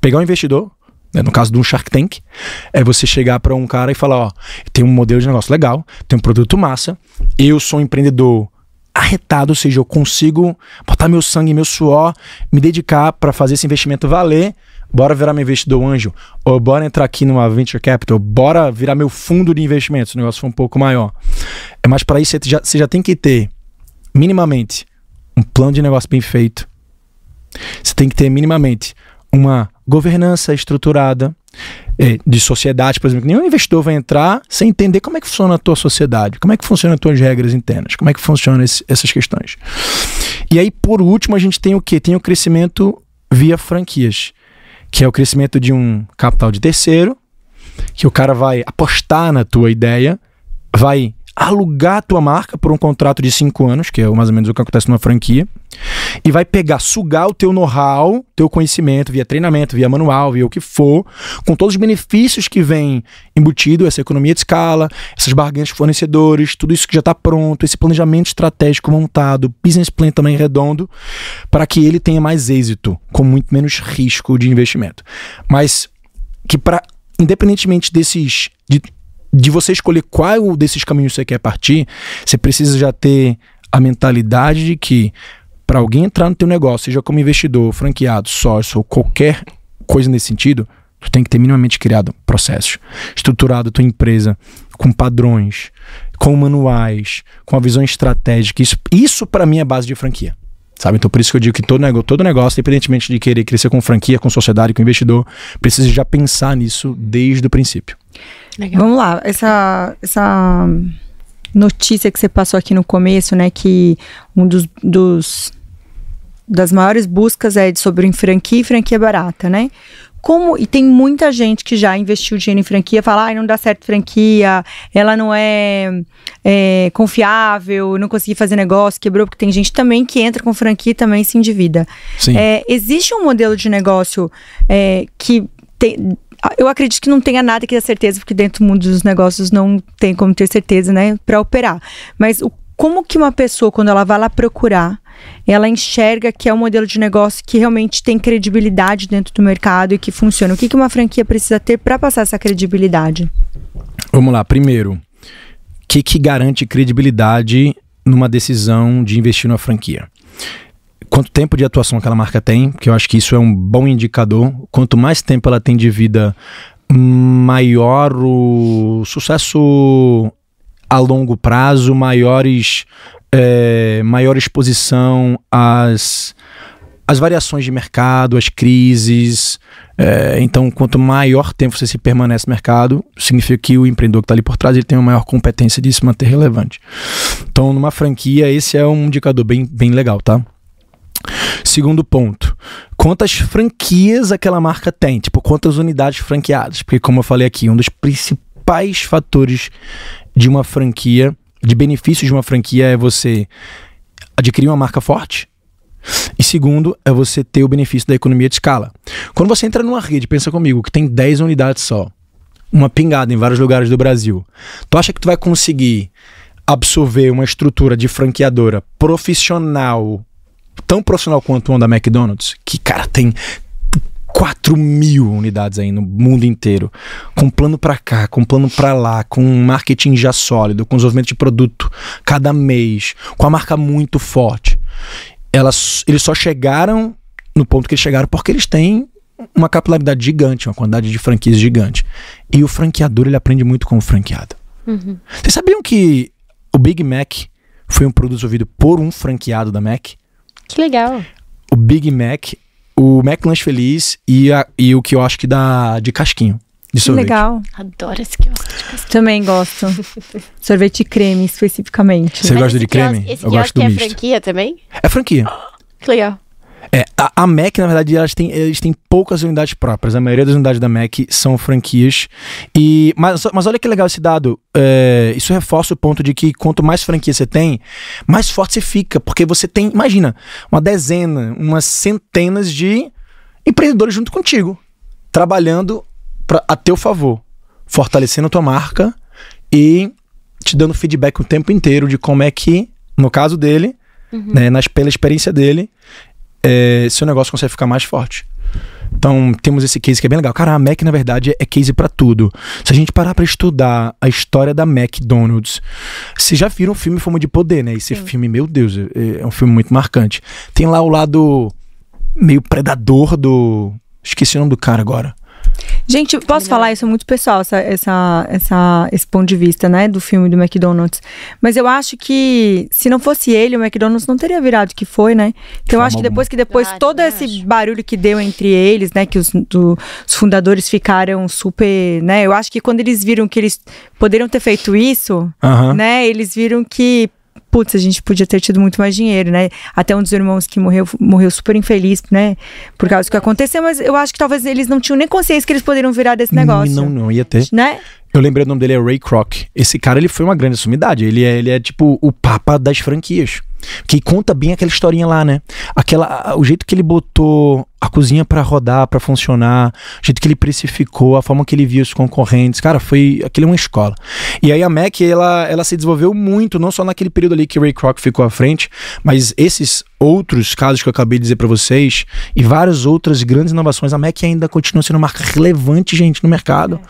pegar um investidor, né, no caso de um Shark Tank, é você chegar para um cara e falar, tem um modelo de negócio legal, tem um produto massa, eu sou um empreendedor arretado, ou seja, eu consigo botar meu sangue, meu suor, me dedicar para fazer esse investimento valer. Bora virar meu investidor anjo, ou bora entrar aqui numa venture capital, bora virar meu fundo de investimentos, se o negócio for um pouco maior. Mas para isso você já tem que ter minimamente um plano de negócio bem feito. Você tem que ter minimamente uma governança estruturada de sociedade, por exemplo. Nenhum investidor vai entrar sem entender como é que funciona a tua sociedade, como é que funcionam as tuas regras internas, como é que funcionam essas questões. E aí, por último, a gente tem o quê? Tem o crescimento via franquias, que é o crescimento de um capital de terceiro, que o cara vai apostar na tua ideia, vai alugar a tua marca por um contrato de 5 anos, que é mais ou menos o que acontece numa franquia, e vai sugar o teu know-how, teu conhecimento, via treinamento, via manual, via o que for, com todos os benefícios que vem embutido, essa economia de escala, essas barganhas de fornecedores, tudo isso que já está pronto, esse planejamento estratégico montado, business plan também redondo, para que ele tenha mais êxito, com muito menos risco de investimento. Mas que independentemente de você escolher qual desses caminhos você quer partir, você precisa já ter a mentalidade de que para alguém entrar no teu negócio, seja como investidor, franqueado, sócio ou qualquer coisa nesse sentido, Tu tem que ter minimamente criado processos, estruturado a tua empresa com padrões, com manuais, com a visão estratégica. Isso para mim é base de franquia. Sabe? Então por isso que eu digo que todo negócio, independentemente de querer crescer com franquia, com sociedade, com investidor, precisa já pensar nisso desde o princípio. Legal. Vamos lá, essa notícia que você passou aqui no começo, né, que das maiores buscas é sobre franquia e franquia barata, né? E tem muita gente que já investiu dinheiro em franquia, fala, não dá certo franquia, ela não é confiável, não consegui fazer negócio, quebrou, porque tem gente também que entra com franquia e também se endivida. Sim. Existe um modelo de negócio que tem... Eu acredito que não tenha nada que dê certeza, porque dentro do mundo dos negócios não tem como ter certeza, né, para operar. Mas como que uma pessoa, quando ela vai lá procurar, ela enxerga que é um modelo de negócio que realmente tem credibilidade dentro do mercado e que funciona? O que uma franquia precisa ter para passar essa credibilidade? Vamos lá, primeiro, o que garante credibilidade numa decisão de investir numa franquia? Quanto tempo de atuação aquela marca tem, que eu acho que isso é um bom indicador. Quanto mais tempo ela tem de vida, maior o sucesso a longo prazo, maior exposição às variações de mercado, às crises. Então, quanto maior tempo você se permanece no mercado, significa que o empreendedor que está ali por trás ele tem uma maior competência de se manter relevante. Então, numa franquia, esse é um indicador bem legal, tá? Segundo ponto, quantas franquias aquela marca tem? Tipo, quantas unidades franqueadas? Porque, como eu falei aqui, um dos principais fatores de uma franquia, de benefícios de uma franquia, é você adquirir uma marca forte. E segundo, é você ter o benefício da economia de escala. Quando você entra numa rede, pensa comigo, que tem 10 unidades só, uma pingada em vários lugares do Brasil, tu acha que tu vai conseguir absorver uma estrutura de franqueadora profissional, tão profissional quanto uma da McDonald's, que, cara, tem 4.000 unidades aí no mundo inteiro, com plano pra cá, com plano pra lá, com marketing já sólido, com desenvolvimento de produto cada mês, com a marca muito forte. Eles só chegaram no ponto que eles chegaram porque eles têm uma capilaridade gigante, uma quantidade de franquias gigante. E o franqueador, ele aprende muito com o franqueado. Uhum. Vocês sabiam que o Big Mac foi um produto desenvolvido por um franqueado da Mac? Que legal. O Big Mac, o McLanche Feliz e o quiosque de casquinho. De sorvete. Legal. Adoro esse quiosque de casquinho. Também gosto. Sorvete creme, especificamente. Você gosta de creme? Eu gosto do misto. É franquia também? É franquia. Que legal. A Mac, na verdade, eles têm poucas unidades próprias. A maioria das unidades da Mac são franquias. Mas olha que legal esse dado. Isso reforça o ponto de que quanto mais franquia você tem, mais forte você fica. Porque você tem, imagina, uma dezena, umas centenas de empreendedores junto contigo, trabalhando a teu favor, fortalecendo a tua marca e te dando feedback o tempo inteiro de como é que, no caso dele, né, pela experiência dele, seu negócio consegue ficar mais forte. Então temos esse case que é bem legal. Cara, a Mac na verdade é case pra tudo. Se a gente parar pra estudar a história da McDonald's, vocês já viram o filme Fome de Poder, né? Esse filme, meu Deus, é um filme muito marcante. Tem lá o lado meio predador esqueci o nome do cara agora. Gente, posso falar, isso é muito pessoal, esse ponto de vista, né, do filme do McDonald's. Mas eu acho que se não fosse ele, o McDonald's não teria virado o que foi, né? Então eu acho que depois todo esse barulho que deu entre eles, né, que os fundadores ficaram super, né? Eu acho que quando eles viram que eles poderiam ter feito isso, né, eles viram que putz, a gente podia ter tido muito mais dinheiro, né? Até um dos irmãos que morreu super infeliz, né? Por causa do que aconteceu, mas eu acho que talvez eles não tinham nem consciência que eles poderiam virar desse negócio. Não ia ter. Né? Eu lembrei, o nome dele é Ray Kroc. Esse cara, ele foi uma grande sumidade. Ele é tipo o papa das franquias. Que conta bem aquela historinha lá, né? O jeito que ele botou a cozinha pra rodar, pra funcionar, o jeito que ele precificou, a forma que ele via os concorrentes. Cara, aquilo é uma escola. E aí a Mac, ela se desenvolveu muito, não só naquele período ali que o Ray Kroc ficou à frente, mas esses outros casos que eu acabei de dizer pra vocês e várias outras grandes inovações, a Mac ainda continua sendo uma marca relevante, gente, no mercado.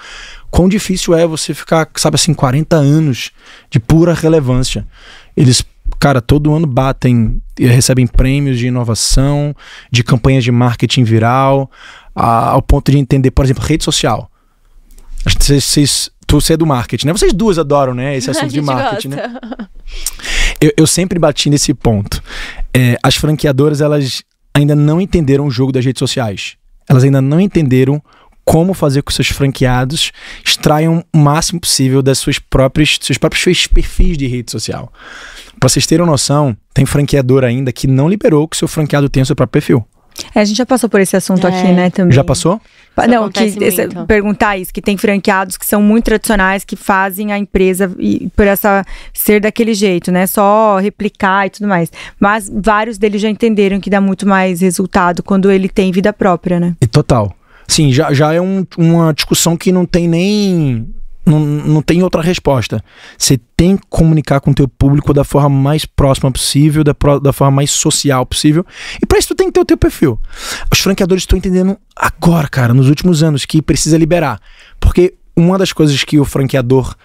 Quão difícil é você ficar, sabe assim, 40 anos de pura relevância. Eles, cara, todo ano batem recebem prêmios de inovação, de campanhas de marketing viral, ao ponto de entender, por exemplo, rede social. Acho que você é do marketing, né? Vocês duas adoram, né? Esse assunto de marketing, né? Eu sempre bati nesse ponto. As franqueadoras, elas ainda não entenderam o jogo das redes sociais. Elas ainda não entenderam como fazer com que seus franqueados extraiam o máximo possível das seus próprios perfis de rede social. Para vocês terem noção, tem franqueador ainda que não liberou que o seu franqueado tenha o seu próprio perfil. A gente já passou por esse assunto aqui, né, também. Já passou? Não, perguntar isso, que tem franqueados que são muito tradicionais, que fazem a empresa por essa ser daquele jeito, né? Só replicar e tudo mais. Mas vários deles já entenderam que dá muito mais resultado quando ele tem vida própria, né? E total. Sim, já é uma discussão que não tem nem... Não tem outra resposta. Você tem que comunicar com o teu público da forma mais próxima possível, da forma mais social possível. E para isso tu tem que ter o teu perfil. Os franqueadores estão entendendo agora, cara, nos últimos anos, que precisa liberar. Porque uma das coisas que o franqueador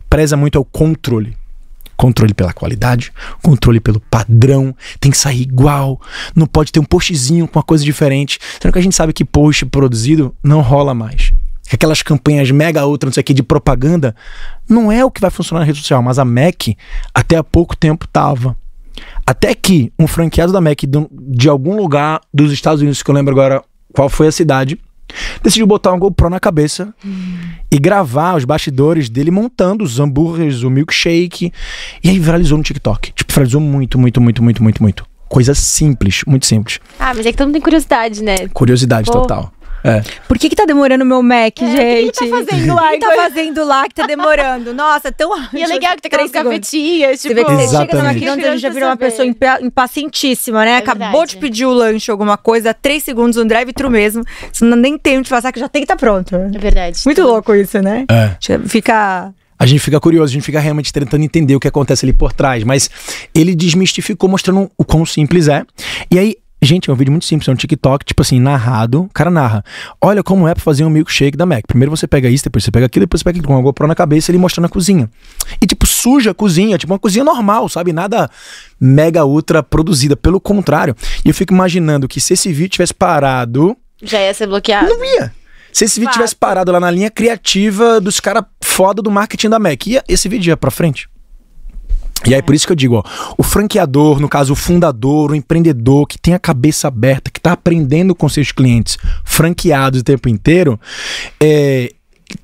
preza muito é o controle. Controle pela qualidade, controle pelo padrão, tem que sair igual, não pode ter um postzinho com uma coisa diferente. Sendo que a gente sabe que post produzido não rola mais. Aquelas campanhas mega ultra, não sei o que, de propaganda, não é o que vai funcionar na rede social, mas a Mac até há pouco tempo tava. Até que um franqueado da Mac de algum lugar dos Estados Unidos, que eu lembro agora qual foi a cidade, decidiu botar um GoPro na cabeça e gravar os bastidores dele montando os hambúrgueres, o milkshake, e aí viralizou no TikTok. Tipo, viralizou muito. Coisa simples, muito simples. Mas é que todo mundo tem curiosidade, né? Curiosidade total. Por que tá demorando o meu Mac, gente? O que tá fazendo lá? O que tá fazendo lá que tá demorando? Nossa, tão... E é legal que tem aquelas gavetinhas, tipo... Você vê que você chega no Exatamente. McDonald's, já virou uma pessoa impacientíssima, né? Acabou verdade. de pedir o lanche, alguma coisa, 3 segundos, um drive-thru mesmo. Você não nem tem onde passar, que já tem que estar pronto. É verdade. Muito louco isso, né? Fica... A gente fica curioso, a gente fica realmente tentando entender o que acontece ali por trás. Mas ele desmistificou, mostrando o quão simples é. E aí, gente, é um vídeo muito simples, é um TikTok, tipo assim, narrado. O cara narra. Olha como é pra fazer um milkshake da Mac. Primeiro você pega isso, depois você pega aquilo, depois você pega aquilo, com uma GoPro na cabeça, ele mostrando a cozinha. E tipo, suja a cozinha, tipo uma cozinha normal, sabe? Nada mega ultra produzida, pelo contrário. E eu fico imaginando que se esse vídeo tivesse parado... Já ia ser bloqueado. Não ia. Se esse vídeo tivesse parado lá na linha criativa dos caras foda do marketing da Mac, esse vídeo ia pra frente. E aí por isso que eu digo, ó, o franqueador, no caso o fundador, o empreendedor que tem a cabeça aberta, que tá aprendendo com seus clientes franqueados o tempo inteiro,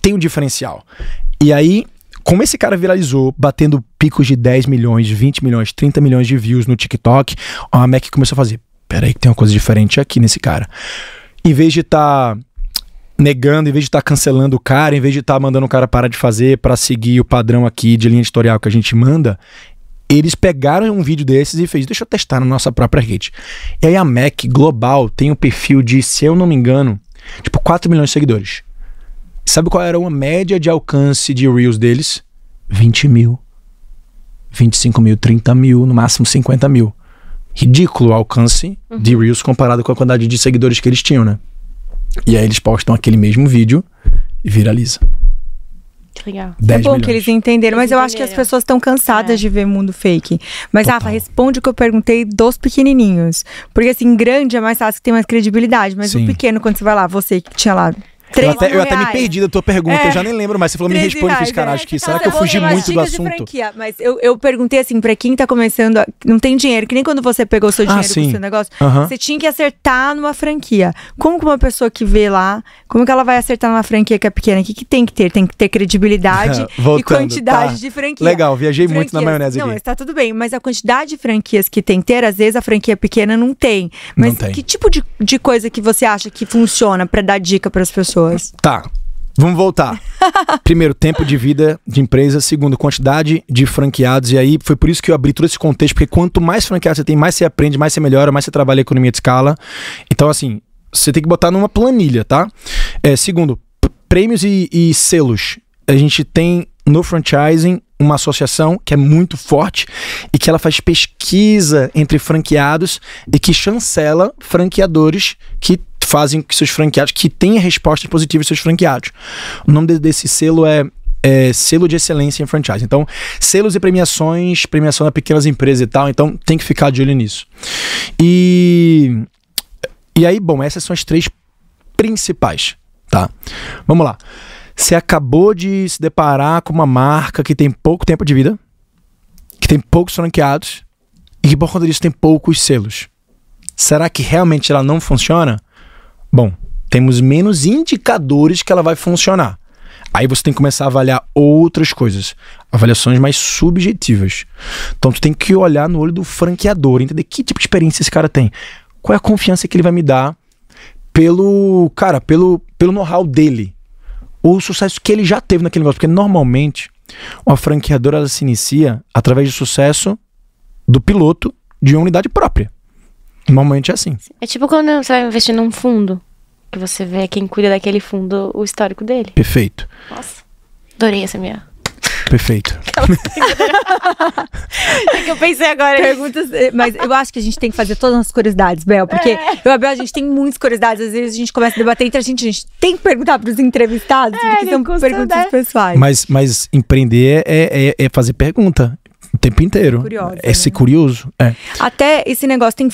tem um diferencial. E aí, como esse cara viralizou, batendo picos de 10 milhões, 20 milhões, 30 milhões de views no TikTok, a Mac começou a fazer, peraí que tem uma coisa diferente aqui nesse cara. Em vez de estar negando, em vez de estar cancelando o cara, em vez de estar mandando o cara parar de fazer para seguir o padrão aqui de linha editorial que a gente manda, eles pegaram um vídeo desses e fez, deixa eu testar na nossa própria rede. E aí a Mac Global tem um perfil de, se eu não me engano, tipo 4 milhões de seguidores. Sabe qual era uma média de alcance de Reels deles? 20 mil, 25 mil, 30 mil, no máximo 50 mil. Ridículo o alcance de Reels comparado com a quantidade de seguidores que eles tinham, né? E aí eles postam aquele mesmo vídeo e viraliza. Que legal. 10 É bom milhões. que eles entenderam, mas eu acho que as pessoas estão cansadas de ver mundo fake. Mas, Total. Rafa, responde o que eu perguntei dos pequenininhos. Porque, assim, grande é mais fácil, que tem mais credibilidade. Mas Sim. o pequeno, quando você vai lá, você que tinha lá... Eu até me perdi da tua pergunta, eu já nem lembro mais. Você falou, me responde, eu fiz, cara, acho que será que eu fugi muito do assunto? Mas eu perguntei assim, pra quem tá começando, não tem dinheiro, que nem quando você pegou o seu dinheiro com o seu negócio, você tinha que acertar numa franquia. Como que uma pessoa que vê lá, como que ela vai acertar numa franquia que é pequena? O que tem que ter? Tem que ter credibilidade e quantidade de franquia. Legal, viajei muito na maionese aqui. Não, mas tá tudo bem, mas a quantidade de franquias que tem que ter, às vezes a franquia pequena não tem. Mas Não tem. que tipo de coisa que você acha que funciona pra dar dica pras pessoas? Tá, vamos voltar. Primeiro, tempo de vida de empresa. Segundo, quantidade de franqueados. E aí, foi por isso que eu abri todo esse contexto, porque quanto mais franqueados você tem, mais você aprende, mais você melhora, mais você trabalha a economia de escala. Então, assim, você tem que botar numa planilha, tá? Segundo, prêmios e selos. A gente tem no franchising uma associação que é muito forte e que ela faz pesquisa entre franqueados e que chancela franqueadores que fazem que seus franqueados, que tenham respostas positivas dos seus franqueados. O nome desse selo é selo de excelência em franchise. Então, selos e premiações, premiação das pequenas empresas e tal, então tem que ficar de olho nisso. E aí, bom, essas são as 3 principais, tá? Vamos lá. Você acabou de se deparar com uma marca que tem pouco tempo de vida, que tem poucos franqueados e que por conta disso tem poucos selos. Será que realmente ela não funciona? Bom, temos menos indicadores que ela vai funcionar. Aí você tem que começar a avaliar outras coisas, avaliações mais subjetivas. Então tu tem que olhar no olho do franqueador, entender que tipo de experiência esse cara tem, qual é a confiança que ele vai me dar pelo know-how dele, o sucesso que ele já teve naquele negócio, porque normalmente uma franqueadora ela se inicia através do sucesso do piloto de uma unidade própria. Normalmente é assim. É tipo quando você vai investir num fundo, que você vê quem cuida daquele fundo, o histórico dele. Perfeito. Nossa, adorei essa minha. Perfeito. É que eu pensei agora. Perguntas, mas eu acho que a gente tem que fazer todas as curiosidades, Bel, porque eu e a Bel, a gente tem muitas curiosidades, às vezes a gente começa a debater entre a gente tem que perguntar pros entrevistados, porque são perguntas pessoais. Mas empreender é fazer pergunta o tempo inteiro. Curiosa, é ser curioso. Até esse negócio, tem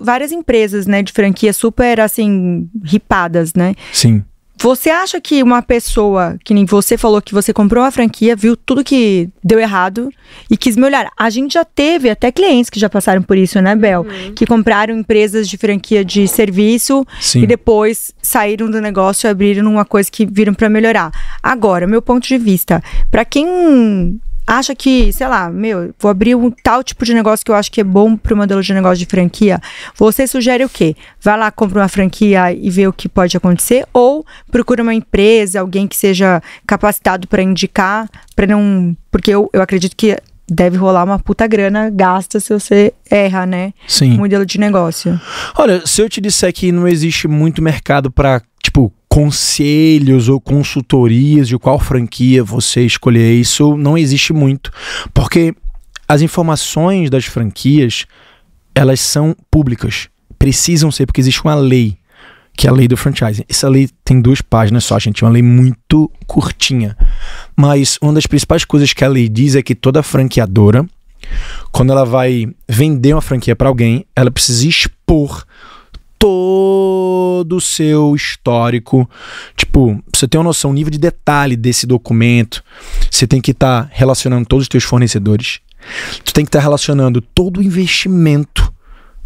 várias empresas, né, de franquia super, assim, ripadas, né? Sim. Você acha que uma pessoa, que nem você falou que você comprou uma franquia, viu tudo que deu errado e quis melhorar? A gente já teve até clientes que já passaram por isso, né, Bel? Que compraram empresas de franquia de serviço. Sim. E depois saíram do negócio e abriram uma coisa que viram pra melhorar. Agora, meu ponto de vista, pra quem acha que, sei lá, vou abrir um tal tipo de negócio que eu acho que é bom pro modelo de negócio de franquia, você sugere o quê? Vai lá, compra uma franquia e vê o que pode acontecer? Ou procura uma empresa, alguém que seja capacitado para indicar, para não... Porque eu acredito que deve rolar uma puta grana gasta se você erra, né? Sim. O modelo de negócio. Olha, se eu te disser que não existe muito mercado para, tipo, conselhos ou consultorias de qual franquia você escolher, isso não existe muito, porque as informações das franquias, elas são públicas, precisam ser, porque existe uma lei, que é a lei do franchising. Essa lei tem 2 páginas só, gente, é uma lei muito curtinha, mas uma das principais coisas que a lei diz é que toda franqueadora, quando ela vai vender uma franquia para alguém, ela precisa expor todo o seu histórico. Tipo, pra você ter uma noção, o nível de detalhe desse documento, você tem que estar relacionando todos os teus fornecedores, tu tem que estar relacionando todo o investimento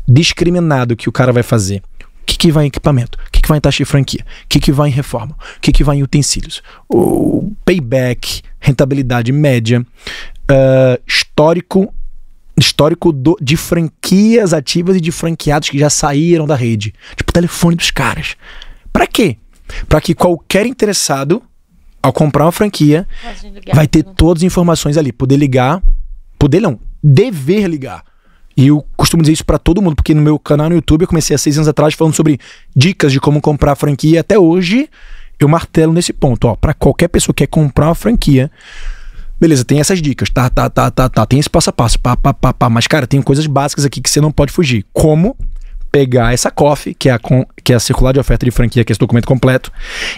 discriminado que o cara vai fazer. O que vai em equipamento? O que vai em taxa de franquia? O que vai em reforma? O que vai em utensílios? O payback, rentabilidade média, histórico de franquias ativas e de franqueados que já saíram da rede. Tipo, o telefone dos caras. Pra quê? Pra que qualquer interessado, ao comprar uma franquia, vai ter todas as informações ali. Poder ligar. Poder não. Dever ligar. E eu costumo dizer isso pra todo mundo, porque no meu canal no YouTube eu comecei há 6 anos atrás falando sobre dicas de como comprar franquia. E até hoje eu martelo nesse ponto. Ó, pra qualquer pessoa que quer comprar uma franquia, beleza, tem essas dicas, tem esse passo a passo, mas cara, tem coisas básicas aqui que você não pode fugir, como pegar essa COF, que é a circular de oferta de franquia, que é esse documento completo,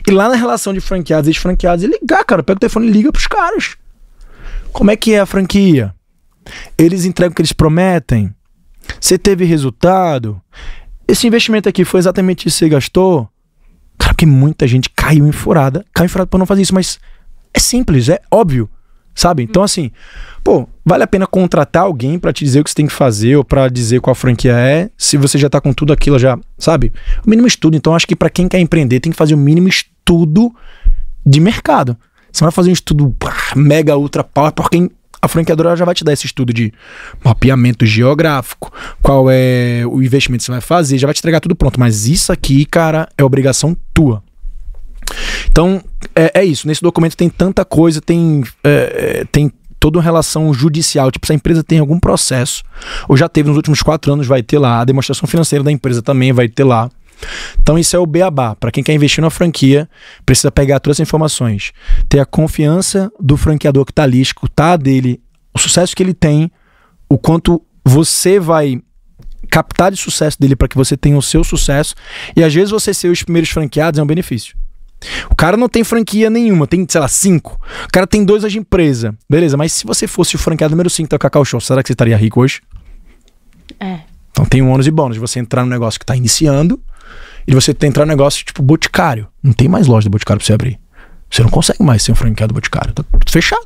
e lá na relação de franqueados e desfranqueados, e ligar, cara, pega o telefone e liga pros caras. Como é que é a franquia? Eles entregam o que eles prometem? Você teve resultado? Esse investimento aqui foi exatamente isso que você gastou? Cara, porque muita gente caiu em furada pra não fazer isso, mas é simples, é óbvio. Sabe? Então assim, pô, vale a pena contratar alguém pra te dizer o que você tem que fazer ou pra dizer qual franquia é, se você já tá com tudo aquilo já, sabe? O mínimo estudo. Então acho que pra quem quer empreender tem que fazer o mínimo estudo de mercado. Você não vai fazer um estudo mega ultra power, porque a franqueadora já vai te dar esse estudo de mapeamento geográfico, qual é o investimento que você vai fazer, já vai te entregar tudo pronto. Mas isso aqui, cara, é obrigação tua. Então, é isso. Nesse documento tem tanta coisa, tem toda uma relação judicial. Tipo, se a empresa tem algum processo, ou já teve nos últimos 4 anos, vai ter lá. A demonstração financeira da empresa também vai ter lá. Então, isso é o beabá. Para quem quer investir na franquia, precisa pegar todas as informações. Ter a confiança do franqueador que está ali, escutar dele, o sucesso que ele tem, o quanto você vai captar de sucesso dele para que você tenha o seu sucesso. E às vezes você ser os primeiros franqueados é um benefício. O cara não tem franquia nenhuma, tem, sei lá, 5. O cara tem 2 hoje de empresa. Beleza, mas se você fosse o franqueado número 5 da Cacau Show, será que você estaria rico hoje? Então tem um ônus e bônus de você entrar no negócio que tá iniciando e você entrar no negócio tipo Boticário. Não tem mais loja de Boticário pra você abrir. Você não consegue mais ser um franqueado do Boticário. Tá fechado.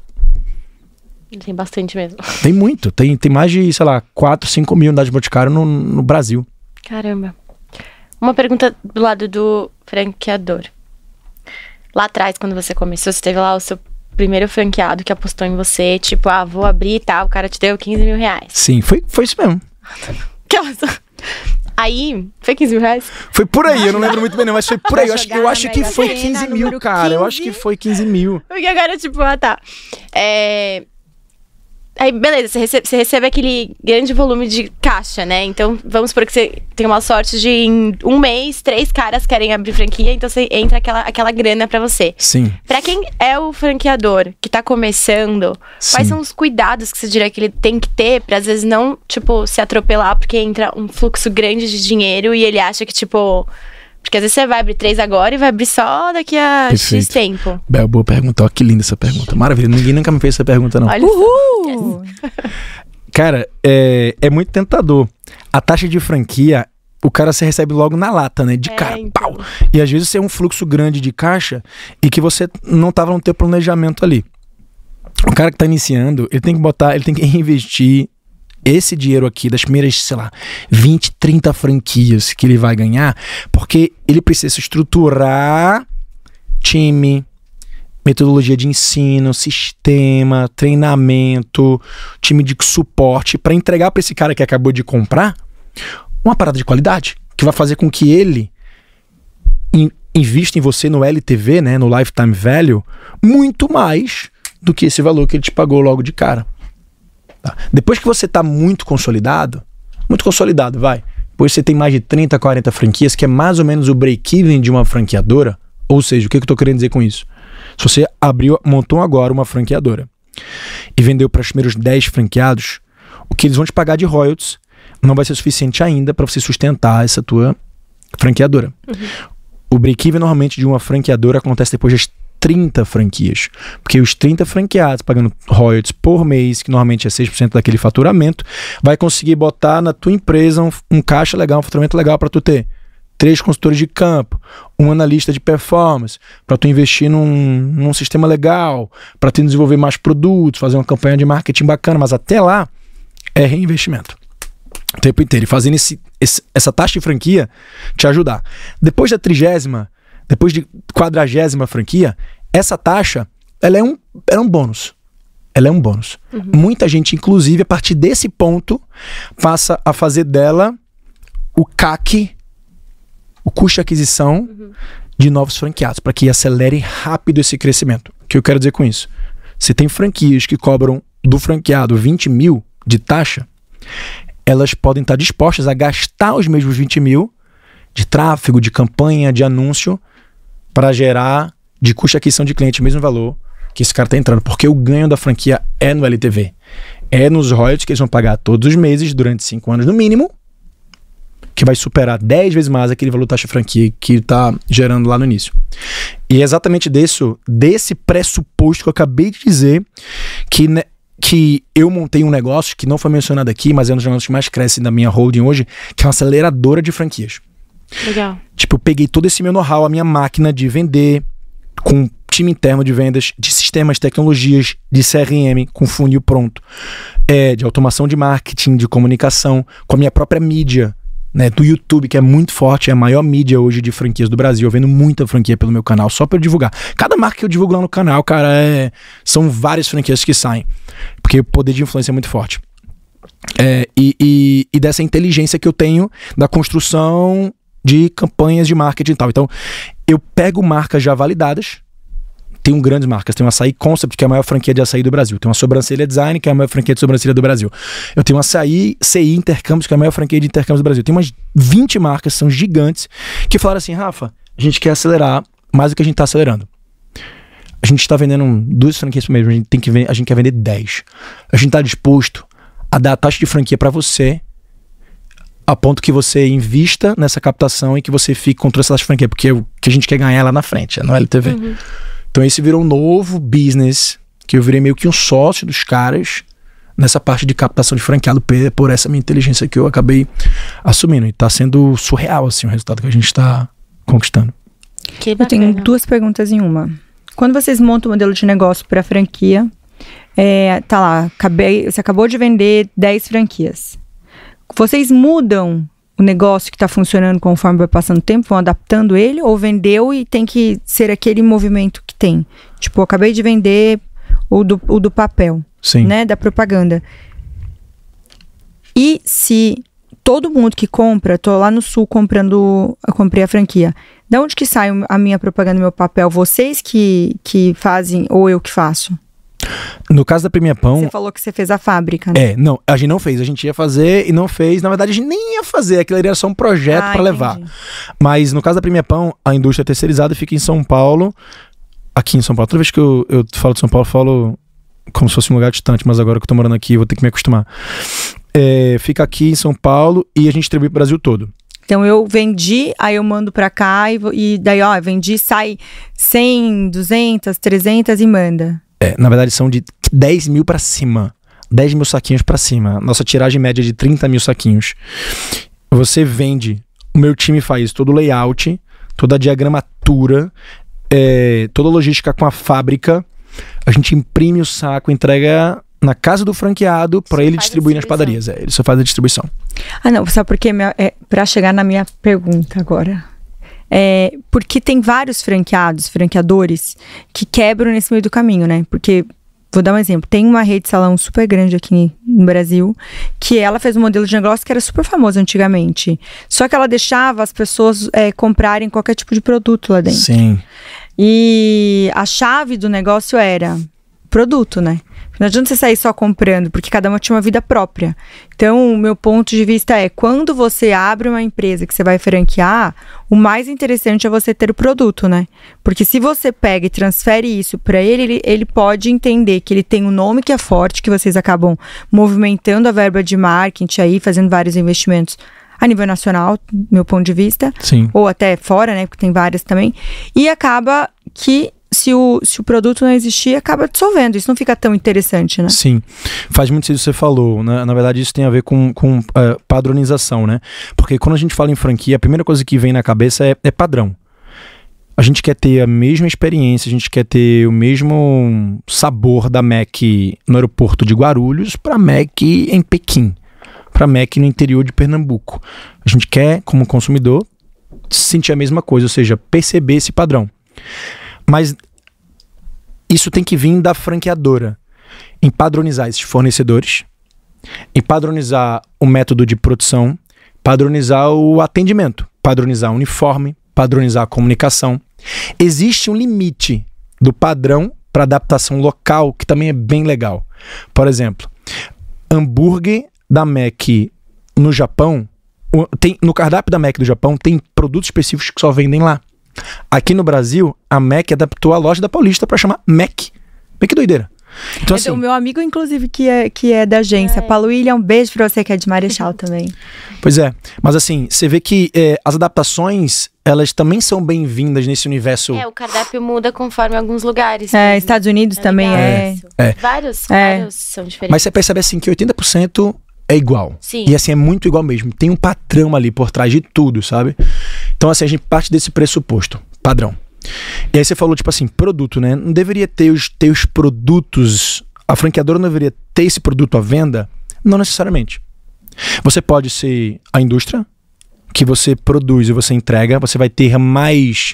Tem bastante mesmo. Tem muito. Tem mais de, sei lá, 4, 5 mil unidades de Boticário no Brasil. Caramba. Uma pergunta do lado do franqueador. Lá atrás, quando você começou, você teve lá o seu primeiro franqueado que apostou em você, tipo, vou abrir e tal, o cara te deu 15 mil reais. Sim, foi isso mesmo. Aí, foi 15 mil reais? Foi por aí, eu não lembro muito bem não, mas foi por aí. Eu acho que foi 15 mil, cara. Eu acho que foi 15 mil. Porque agora, tipo, tá. Aí, beleza, você recebe aquele grande volume de caixa, né? Então, vamos supor que você tem uma sorte de, em um mês, 3 caras querem abrir franquia, então você entra aquela grana pra você. Sim. Pra quem é o franqueador que tá começando, quais são os cuidados que você diria que ele tem que ter pra, às vezes, não, tipo, se atropelar porque entra um fluxo grande de dinheiro e ele acha que, tipo... Porque às vezes você vai abrir 3 agora e vai abrir só daqui a X tempo. Bel, boa pergunta. Ó, que linda essa pergunta. Maravilha. Ninguém nunca me fez essa pergunta, não. Olha Uhul! Yes. Cara, é muito tentador. A taxa de franquia, o cara se recebe logo na lata, né? De cara, então. pau! E às vezes é um fluxo grande de caixa e que você não tava no teu planejamento ali. O cara que tá iniciando, ele tem que reinvestir esse dinheiro aqui das primeiras, sei lá, 20, 30 franquias que ele vai ganhar, porque ele precisa estruturar time, metodologia de ensino, sistema, treinamento, time de suporte, para entregar para esse cara que acabou de comprar uma parada de qualidade, que vai fazer com que ele invista em você no LTV, né, no Lifetime Value, muito mais do que esse valor que ele te pagou logo de cara. Depois que você está muito consolidado, vai. Depois você tem mais de 30, 40 franquias, que é mais ou menos o break-even de uma franqueadora. Ou seja, o que eu estou querendo dizer com isso? Se você montou agora uma franqueadora e vendeu para os primeiros 10 franqueados, o que eles vão te pagar de royalties não vai ser suficiente ainda para você sustentar essa tua franqueadora. O break-even normalmente de uma franqueadora acontece depois das 30 franquias, porque os 30 franqueados pagando royalties por mês, que normalmente é 6% daquele faturamento, vai conseguir botar na tua empresa um caixa legal, um faturamento legal para tu ter 3 consultores de campo, um analista de performance, para tu investir num sistema legal, para tu desenvolver mais produtos, fazer uma campanha de marketing bacana, mas até lá é reinvestimento o tempo inteiro, e fazendo essa taxa de franquia te ajudar. Depois da 30ª, depois de 40ª franquia, essa taxa, ela é um bônus. Ela é um bônus. Muita gente, inclusive, a partir desse ponto, passa a fazer dela o CAC, o custo de aquisição de novos franqueados, para que acelere rápido esse crescimento. O que eu quero dizer com isso? Se tem franquias que cobram do franqueado 20 mil de taxa, elas podem estar dispostas a gastar os mesmos 20 mil de tráfego, de campanha, de anúncio, para gerar de custo de aquisição de cliente o mesmo valor que esse cara está entrando. Porque o ganho da franquia é no LTV. É nos royalties que eles vão pagar todos os meses, durante 5 anos no mínimo, que vai superar 10 vezes mais aquele valor taxa de franquia que está gerando lá no início. E é exatamente desse pressuposto que eu acabei de dizer que eu montei um negócio que não foi mencionado aqui, mas é um dos negócios que mais crescem da minha holding hoje, que é uma aceleradora de franquias. Legal. Tipo, eu peguei todo esse meu know-how, a minha máquina de vender, com time interno de vendas, de sistemas, tecnologias, de CRM, com funil pronto, de automação de marketing, de comunicação, com a minha própria mídia, né, do YouTube, que é muito forte, é a maior mídia hoje de franquias do Brasil. Eu vendo muita franquia pelo meu canal, só para eu divulgar. Cada marca que eu divulgo lá no canal, cara, são várias franquias que saem, porque o poder de influência é muito forte. E dessa inteligência que eu tenho da construção de campanhas de marketing e tal. Então, eu pego marcas já validadas. Tem grandes marcas. Tem uma Açaí Concept, que é a maior franquia de açaí do Brasil. Tem uma Sobrancelha Design, que é a maior franquia de sobrancelha do Brasil. Eu tenho uma Açaí CI Intercâmbios, que é a maior franquia de intercâmbios do Brasil. Tem umas 20 marcas, são gigantes, que falaram assim: Rafa, a gente quer acelerar mais do que a gente está acelerando. A gente está vendendo 2 franquias por mês, a gente quer vender 10. A gente está disposto a dar a taxa de franquia para você a ponto que você invista nessa captação e que você fique com todas essas franquias, porque o que a gente quer ganhar é lá na frente, é no LTV. Então esse virou um novo business, que eu virei meio que um sócio dos caras nessa parte de captação de franqueado por essa minha inteligência que eu acabei assumindo. E tá sendo surreal, assim, o resultado que a gente tá conquistando. Que Eu bacana. tenho 2 perguntas em uma. Quando vocês montam o modelo de negócio para franquia, tá lá, você acabou de vender 10 franquias. Vocês mudam o negócio que está funcionando conforme vai passando o tempo, vão adaptando ele, ou vendeu e tem que ser aquele movimento que tem? Tipo, eu acabei de vender o do papel, Sim. né, da propaganda. E se todo mundo que compra, tô lá no sul comprei a franquia, de onde que sai a minha propaganda, meu papel? Vocês que fazem ou eu que faço? No caso da Premier Pão... Você falou que você fez a fábrica, né? Não, a gente não fez. A gente ia fazer e não fez. Na verdade, a gente nem ia fazer. Aquilo era só um projeto pra levar. Mas no caso da Premier Pão, a indústria é terceirizada fica em São Paulo. Aqui em São Paulo. Toda vez que eu falo de São Paulo, eu falo como se fosse um lugar distante. Mas agora que eu tô morando aqui, eu vou ter que me acostumar. Fica aqui em São Paulo e a gente distribui pro Brasil todo. Então eu vendi, aí eu mando pra cá e daí, vendi, sai 100, 200, 300 e manda. Na verdade, são de 10 mil pra cima. 10 mil saquinhos pra cima. Nossa tiragem média é de 30 mil saquinhos. Você vende. O meu time faz todo o layout, toda a diagramatura, toda a logística com a fábrica. A gente imprime o saco, entrega na casa do franqueado pra ele distribuir nas padarias. Ele só faz a distribuição. Não, sabe por quê? Pra chegar na minha pergunta agora. Porque tem vários franqueadores que quebram nesse meio do caminho, né? Porque, vou dar um exemplo, tem uma rede de salão super grande aqui no Brasil, que ela fez um modelo de negócio que era super famoso antigamente. Só que ela deixava as pessoas comprarem qualquer tipo de produto lá dentro. Sim. E a chave do negócio era produto, né? Não adianta você sair só comprando, porque cada uma tinha uma vida própria. Então, o meu ponto de vista quando você abre uma empresa que você vai franquear, o mais interessante é você ter o produto, né? Porque se você pega e transfere isso para ele pode entender que ele tem um nome que é forte, que vocês acabam movimentando a verba de marketing aí, fazendo vários investimentos a nível nacional, meu ponto de vista. Sim. Ou até fora, né? Porque tem várias também. E acaba que se o produto não existir, acaba dissolvendo. Isso não fica tão interessante, né? Sim. Faz muito sentido o que você falou. Né? Na verdade, isso tem a ver com padronização, né? Porque quando a gente fala em franquia, a primeira coisa que vem na cabeça é padrão. A gente quer ter a mesma experiência, a gente quer ter o mesmo sabor da Mac no aeroporto de Guarulhos para Mac em Pequim, para Mac no interior de Pernambuco. A gente quer, como consumidor, sentir a mesma coisa, ou seja, perceber esse padrão. Mas isso tem que vir da franqueadora, em padronizar esses fornecedores, em padronizar o método de produção, padronizar o atendimento, padronizar o uniforme, padronizar a comunicação. Existe um limite do padrão para adaptação local, que também é bem legal. Por exemplo, hambúrguer da Mac no Japão, no cardápio da Mac do Japão, tem produtos específicos que só vendem lá. Aqui no Brasil, a Mac adaptou a loja da Paulista para chamar Mac. Que doideira. Então, assim, o meu amigo, inclusive, que é da agência, Paulo William, um beijo pra você que é de Marechal também. Pois é, mas assim, você vê que as adaptações, elas também são bem-vindas nesse universo. O cardápio muda conforme alguns lugares. Estados Unidos também Vários são diferentes. Mas você percebe assim que 80% é igual. Sim. E assim, é muito igual mesmo. Tem um padrão ali por trás de tudo, sabe? Então assim, a gente parte desse pressuposto, padrão. E aí você falou, tipo assim, produto, né? Não deveria ter os produtos, a franqueadora não deveria ter esse produto à venda? Não necessariamente. Você pode ser a indústria, que você produz e você entrega, você vai ter mais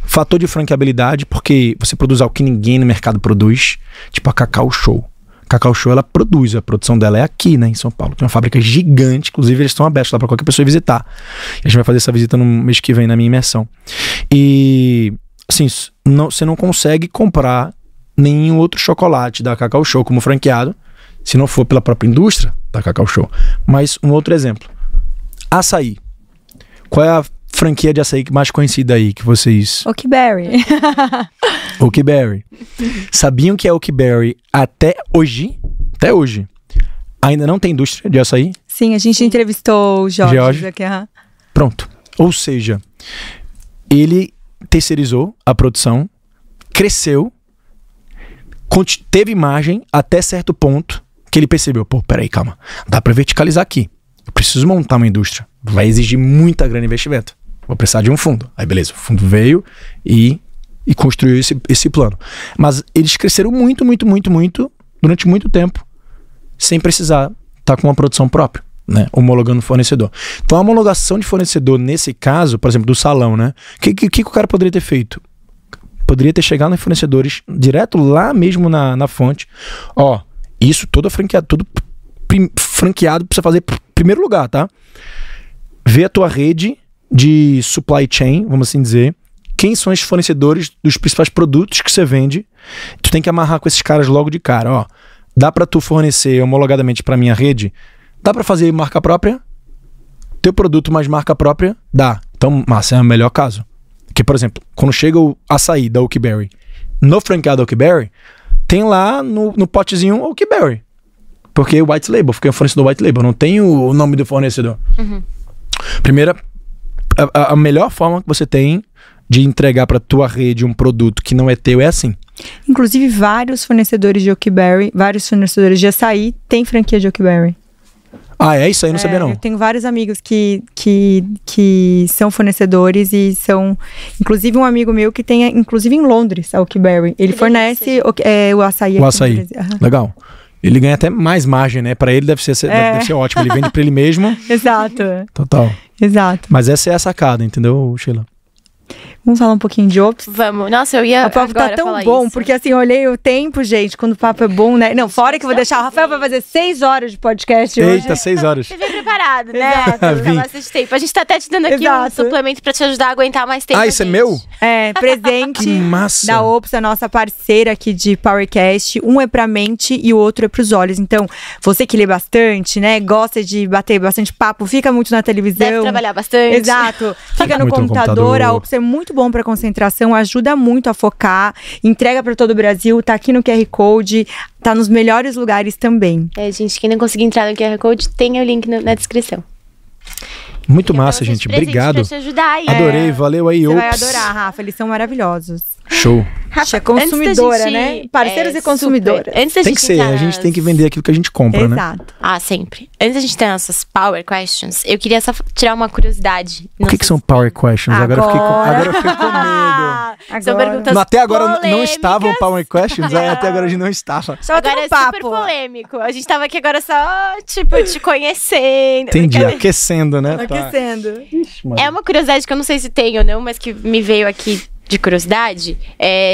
fator de franqueabilidade, porque você produz algo que ninguém no mercado produz, tipo a Cacau Show. Cacau Show, ela produz, a produção dela é aqui, né, em São Paulo. Tem uma fábrica gigante, inclusive eles estão abertos lá para qualquer pessoa visitar. A gente vai fazer essa visita no mês que vem, na minha imersão. E, assim, você não consegue comprar nenhum outro chocolate da Cacau Show como franqueado, se não for pela própria indústria da Cacau Show. Mas um outro exemplo. Açaí. Qual é a franquia de açaí mais conhecida aí que vocês... Oakberry. Oakberry. Sabiam que a Oakberry até hoje, ainda não tem indústria de açaí. Sim, a gente entrevistou o Jorge. Aqui, Pronto. Ou seja, ele terceirizou a produção, cresceu, teve margem até certo ponto que ele percebeu, pô, peraí, calma, dá pra verticalizar aqui. Eu preciso montar uma indústria. Vai exigir muita grana de investimento. Vou precisar de um fundo. Aí beleza, o fundo veio e construiu esse plano. Mas eles cresceram muito durante muito tempo, sem precisar estar com uma produção própria, né? Homologando o fornecedor. Então a homologação de fornecedor, nesse caso, por exemplo, do salão, né? O que o cara poderia ter feito? Poderia ter chegado nos fornecedores, direto lá mesmo na fonte. Ó, isso todo franqueado, franqueado precisa fazer em primeiro lugar, tá? Vê a tua rede de supply chain, vamos assim dizer. Quem são os fornecedores dos principais produtos que você vende? Tu tem que amarrar com esses caras logo de cara, ó. Dá pra tu fornecer homologadamente pra minha rede? Dá pra fazer marca própria? Teu produto mais marca própria? Dá. Então, massa, é o melhor caso. Porque, por exemplo, quando chega o açaí da Oakberry, no franqueado Oakberry, tem lá no potezinho Oakberry. Porque o white label, porque é o fornecedor white label, não tem o nome do fornecedor. Uhum. Primeira, a melhor forma que você tem de entregar pra tua rede um produto que não é teu é assim. Inclusive, vários fornecedores de Oakberry, vários fornecedores de açaí têm franquia de Oakberry. Ah, é isso aí? Não sabia não. Eu tenho vários amigos que são fornecedores e são... Inclusive um amigo meu que tem, inclusive em Londres, a Oakberry. Ele fornece o açaí aqui o açaí. no Brasil. Legal. Ele ganha até mais margem, né? Pra ele deve ser ótimo. Ele vende pra ele mesmo. Exato. Total. Exato. Mas essa é a sacada, entendeu, Sheila? Vamos falar um pouquinho de Ops? Vamos. Nossa, eu ia O papo tá tão bom, porque assim, eu olhei o tempo, gente, quando o papo é bom, né? Não, fora que eu vou deixar, o Rafael vai fazer 6 horas de podcast hoje. Eita, 6 horas. Você vem preparado, né? Vim. Bastante tempo. A gente tá até te dando aqui um suplemento pra te ajudar a aguentar mais tempo. Ah, isso é meu? É, presente Que massa. da Ops, a nossa parceira aqui de Powercast. Um é pra mente e o outro é pros olhos. Então, você que lê bastante, né? Gosta de bater bastante papo, fica muito na televisão. Deve trabalhar bastante. Exato. Fica no Muito no computador. A Ops é muito bom pra concentração, ajuda muito a focar, entrega pra todo o Brasil, tá aqui no QR Code, tá nos melhores lugares também. Gente, quem não conseguir entrar no QR Code, tem o link na descrição. Muito massa, gente. Obrigado. Pra te ajudar aí. Adorei, valeu aí, Você Ops. vai adorar, Rafa, eles são maravilhosos. Show. Rafa, é consumidora, né? Parceiros e consumidora. Antes da Tem que ser, a gente tem que vender aquilo que a gente compra, né? Exato. Ah, sempre. Antes da gente ter nossas Power Questions, eu queria só tirar uma curiosidade. O que são Power Questions? Agora eu fiquei com medo. São perguntas Até agora não polêmicas. estavam Power Questions? Até agora a gente não estava. Só Agora é super polêmico. A gente tava aqui agora só, tipo, te conhecendo. Entendi, aquecendo, né? Aquecendo. É uma curiosidade que eu não sei se tem ou não, mas que me veio aqui de curiosidade.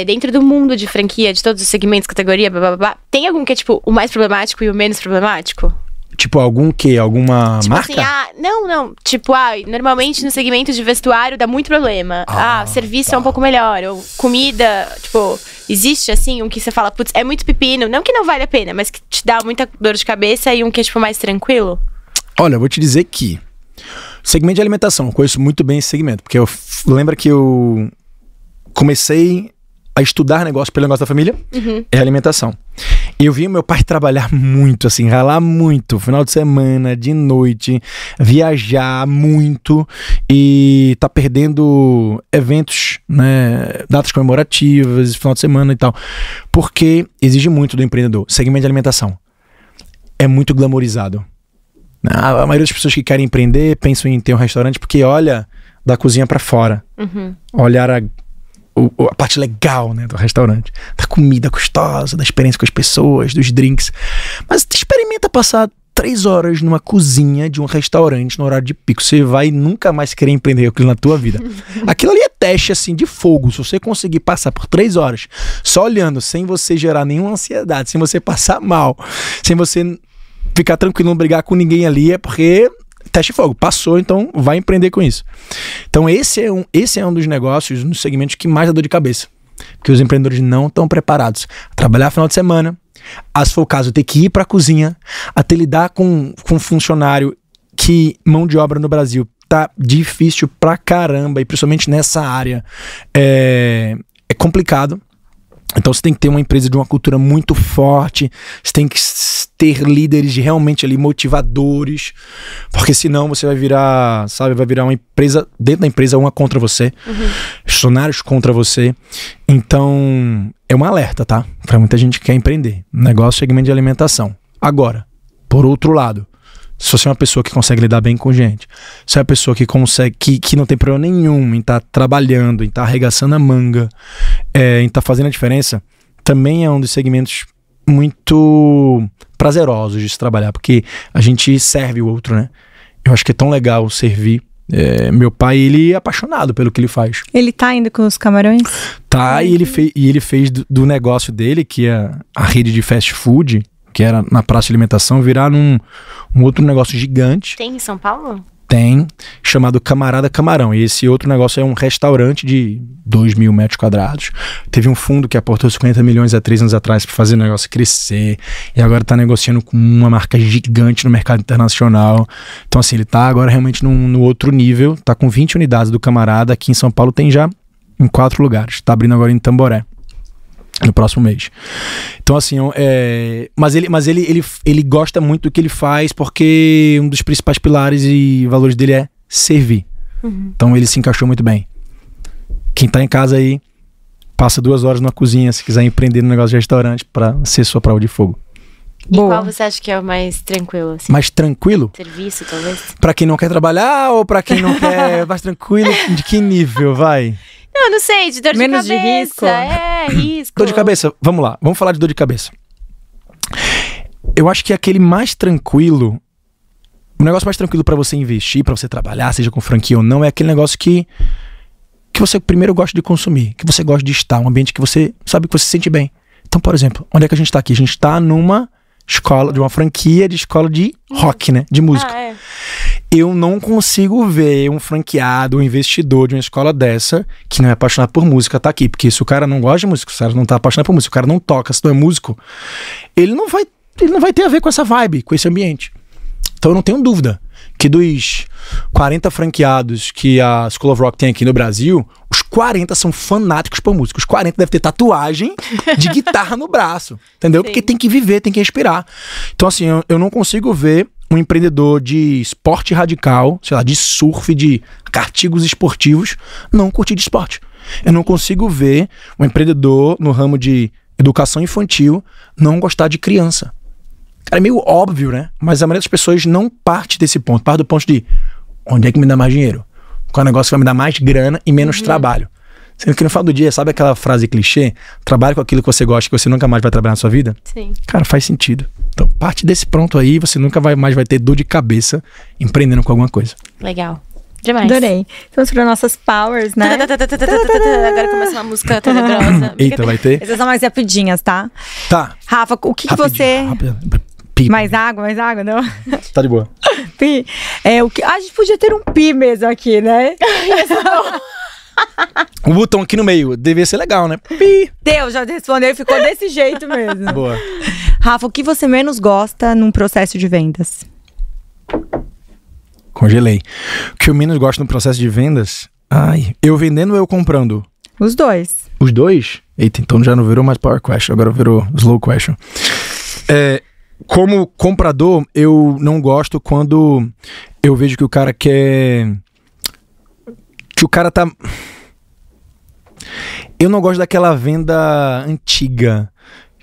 Dentro do mundo de franquia, de todos os segmentos, categoria, blá, blá, blá, tem algum que é, tipo, o mais problemático e o menos problemático? Tipo, algum quê? Alguma Tipo marca? assim, não. Tipo, normalmente no segmento de vestuário dá muito problema. Serviço é um pouco melhor. Ou comida, tipo, existe assim, um que você fala, putz, é muito pepino. Não que não vale a pena, mas que te dá muita dor de cabeça e um que é, tipo, mais tranquilo? Olha, eu vou te dizer que segmento de alimentação, eu conheço muito bem esse segmento. Porque lembra que eu comecei a estudar negócio pelo negócio da família, é alimentação. Eu vi o meu pai trabalhar muito, assim, ralar muito, final de semana, de noite, viajar muito e tá perdendo eventos, né, datas comemorativas, final de semana e tal, porque exige muito do empreendedor. Segmento de alimentação é muito glamorizado. A maioria das pessoas que querem empreender pensam em ter um restaurante porque olha da cozinha pra fora, olhar a parte legal, né, do restaurante, da comida gostosa, da experiência com as pessoas, dos drinks. Mas experimenta passar 3 horas numa cozinha de um restaurante no horário de pico. Você vai nunca mais querer empreender aquilo na tua vida. Aquilo ali é teste, assim, de fogo. Se você conseguir passar por 3 horas só olhando, sem você gerar nenhuma ansiedade, sem você passar mal, sem você ficar tranquilo, não brigar com ninguém ali, é porque teste de fogo. Passou, então vai empreender com isso. Então esse é um dos negócios, nos segmentos que mais dá dor de cabeça. Porque os empreendedores não estão preparados a trabalhar final de semana, a, se for o caso, ter que ir para a cozinha, até lidar com funcionário que mão de obra no Brasil tá difícil pra caramba, e principalmente nessa área é complicado. Então você tem que ter uma empresa de uma cultura muito forte, você tem que ter líderes realmente ali motivadores, porque senão você vai virar, sabe, vai virar uma empresa, dentro da empresa uma contra você, funcionários contra você. Então é um alerta, tá? Pra muita gente que quer empreender, negócio, segmento de alimentação. Agora, por outro lado, se você é uma pessoa que consegue lidar bem com gente, se é uma pessoa que consegue, que não tem problema nenhum em estar trabalhando, em estar arregaçando a manga, em estar fazendo a diferença, também é um dos segmentos muito prazerosos de se trabalhar, porque a gente serve o outro, né? Eu acho que é tão legal servir. Meu pai, ele é apaixonado pelo que ele faz. Ele tá indo com os camarões? Tá, e ele fez do negócio dele, que é a rede de fast food, que era na praça de alimentação, virar um outro negócio gigante. Tem em São Paulo? Tem, chamado Camarada Camarão. E esse outro negócio é um restaurante de 2.000 metros quadrados. Teve um fundo que aportou 50 milhões há 3 anos atrás para fazer o negócio crescer. E agora está negociando com uma marca gigante no mercado internacional. Então assim, ele está agora realmente no outro nível. Está com 20 unidades do Camarada. Aqui em São Paulo tem já em 4 lugares. Está abrindo agora em Tamboré no próximo mês. Então assim, mas ele gosta muito do que ele faz, porque um dos principais pilares e valores dele é servir. Então ele se encaixou muito bem. Quem tá em casa aí, passa 2 horas na cozinha se quiser empreender no negócio de restaurante para ser sua prova de fogo. E qual você acha que é o mais tranquilo? Assim? Mais tranquilo? Serviço, talvez? Pra quem não quer trabalhar ou pra quem não quer mais tranquilo? De que nível, vai? Não sei, de dor Menos de cabeça. de risco. Risco. Dor de cabeça, vamos lá, vamos falar de dor de cabeça. Eu acho que aquele mais tranquilo, o negócio mais tranquilo pra você investir, pra você trabalhar, seja com franquia ou não, é aquele negócio que você primeiro gosta de consumir, que você gosta de estar, um ambiente que você sabe que você se sente bem. Então, por exemplo, onde é que a gente tá aqui? A gente tá numa escola, de uma franquia de escola de rock, né? De música. Eu não consigo ver um franqueado, um investidor de uma escola dessa que não é apaixonado por música tá aqui. Porque se o cara não gosta de música, se o cara não tá apaixonado por música, o cara não toca, se não é músico, ele não vai ter a ver com essa vibe, com esse ambiente. Então eu não tenho dúvida que dos 40 franqueados que a School of Rock tem aqui no Brasil, os 40 são fanáticos por música. Os 40 devem ter tatuagem de guitarra no braço, entendeu? Sim. Porque tem que viver, tem que respirar. Então assim, eu não consigo ver um empreendedor de esporte radical, sei lá, de surf, de artigos esportivos, não curtir de esporte. Eu não consigo ver um empreendedor no ramo de educação infantil não gostar de criança. Cara, é meio óbvio, né? Mas a maioria das pessoas não parte desse ponto. Parte do ponto de onde é que me dá mais dinheiro? Qual é o negócio que vai me dar mais grana e menos trabalho? Sendo que no final do dia, sabe aquela frase clichê? Trabalhe com aquilo que você gosta, que você nunca mais vai trabalhar na sua vida? Sim. Cara, faz sentido. Então, parte desse pronto aí, você nunca mais vai ter dor de cabeça empreendendo com alguma coisa. Legal. Demais. Adorei. Vamos para nossas powers, né? Agora começa uma música tenebrosa. Eita, vai ter? Essas são mais rapidinhas, tá? Tá. Rafa, o que você... Pi. Mais água, não? Tá de boa. Pi. A gente podia ter um pi mesmo aqui, né? O botão aqui no meio, devia ser legal, né? Pi. Deus já respondeu e ficou desse jeito mesmo. Boa. Rafa, o que você menos gosta num processo de vendas? Congelei. O que eu menos gosto no processo de vendas? Eu vendendo ou eu comprando? Os dois. Os dois? Eita, então já não virou mais power question, agora virou slow question. Como comprador, eu não gosto quando eu vejo que o cara quer... Que o cara tá... Eu não gosto daquela venda antiga,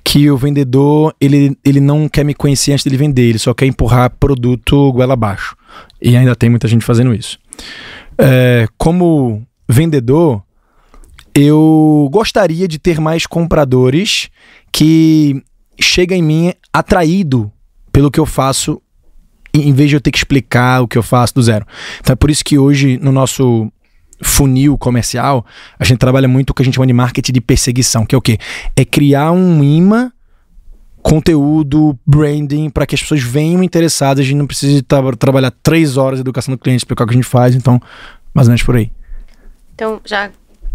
que o vendedor, ele não quer me conhecer antes dele vender, ele só quer empurrar produto goela abaixo. E ainda tem muita gente fazendo isso. Como vendedor, eu gostaria de ter mais compradores que chegam em mim atraído pelo que eu faço, em vez de eu ter que explicar o que eu faço do zero. Então é por isso que hoje, no nosso funil comercial, a gente trabalha muito o que a gente chama de marketing de perseguição, que é o quê? É criar um imã, conteúdo, branding, para que as pessoas venham interessadas. A gente não precisa trabalhar 3 horas de educação do cliente, explicar o que a gente faz, então, mais ou menos por aí. Então, já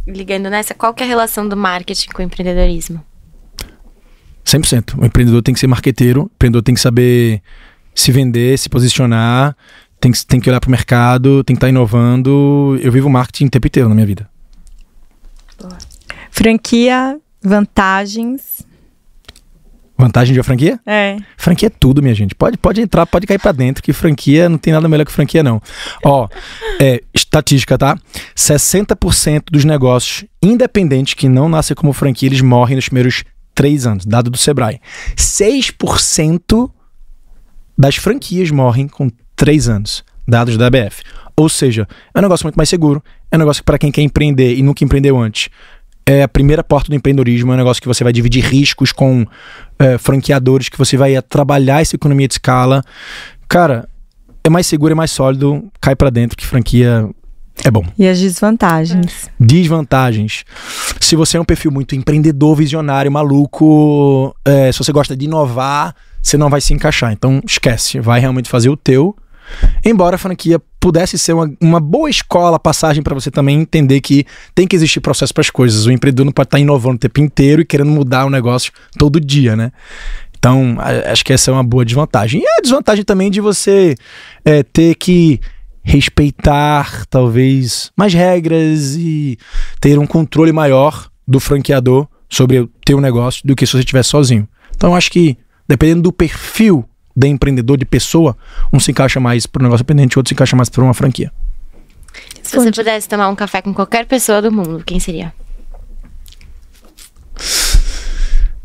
ligando nessa, qual que é a relação do marketing com o empreendedorismo? 100%. O empreendedor tem que ser marqueteiro, o empreendedor tem que saber se vender, se posicionar, tem que olhar para o mercado, tem que estar inovando. Eu vivo marketing o tempo inteiro na minha vida. Boa. Franquia Vantagens. Vantagem de uma franquia? É. Franquia é tudo, minha gente. Pode entrar, pode cair pra dentro, que franquia não tem nada melhor que franquia, não. Ó, estatística, tá? 60% dos negócios independentes que não nascem como franquia, eles morrem nos primeiros 3 anos, dado do Sebrae. 6% das franquias morrem com 3 anos, dados da ABF. Ou seja, é um negócio muito mais seguro, é um negócio que para quem quer empreender e nunca empreendeu antes, é a primeira porta do empreendedorismo, é um negócio que você vai dividir riscos com franqueadores, que você vai trabalhar essa economia de escala. Cara, é mais seguro, é mais sólido, cai pra dentro, que franquia é bom. E as desvantagens? Desvantagens. Se você é um perfil muito empreendedor, visionário, maluco, se você gosta de inovar, você não vai se encaixar. Então esquece, vai realmente fazer o teu. Embora a franquia pudesse ser uma boa escola, passagem para você também entender que tem que existir processo para as coisas. O empreendedor não pode estar inovando o tempo inteiro e querendo mudar o negócio todo dia, né? Então, acho que essa é uma boa desvantagem. E a desvantagem também de você ter que respeitar, talvez, mais regras e ter um controle maior do franqueador sobre o teu negócio do que se você estiver sozinho. Então, acho que, dependendo do perfil de empreendedor, de pessoa, um se encaixa mais para o negócio independente, outro se encaixa mais para uma franquia. Se você pudesse tomar um café com qualquer pessoa do mundo, quem seria?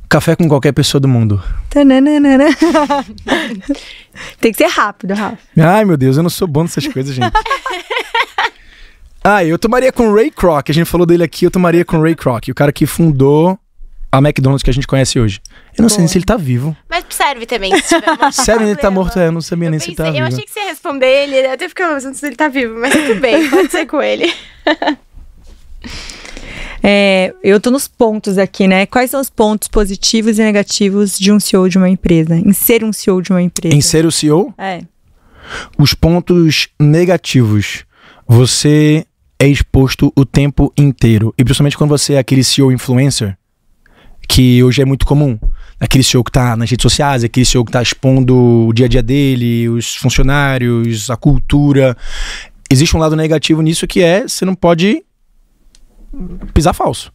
Café com qualquer pessoa do mundo. Tem que ser rápido, Rafa. Ai, meu Deus, eu não sou bom nessas coisas, gente. Eu tomaria com o Ray Kroc. A gente falou dele aqui, eu tomaria com o Ray Kroc, o cara que fundou a McDonald's que a gente conhece hoje. Eu não sei nem se ele tá vivo. Mas serve também, se tiver um Serve, ele tá morto, eu não sabia nem se ele tá vivo. Eu achei que você ia responder ele, eu até ficava pensando se ele tá vivo, mas tudo bem, pode ser com ele. Eu tô nos pontos aqui, né? Quais são os pontos positivos e negativos de um CEO de uma empresa? Em ser um CEO de uma empresa. Em ser o CEO? É. Os pontos negativos. Você é exposto o tempo inteiro. E principalmente quando você é aquele CEO influencer, que hoje é muito comum. Aquele CEO que tá nas redes sociais, aquele CEO que tá expondo o dia a dia dele, os funcionários, a cultura. Existe um lado negativo nisso que você não pode pisar falso.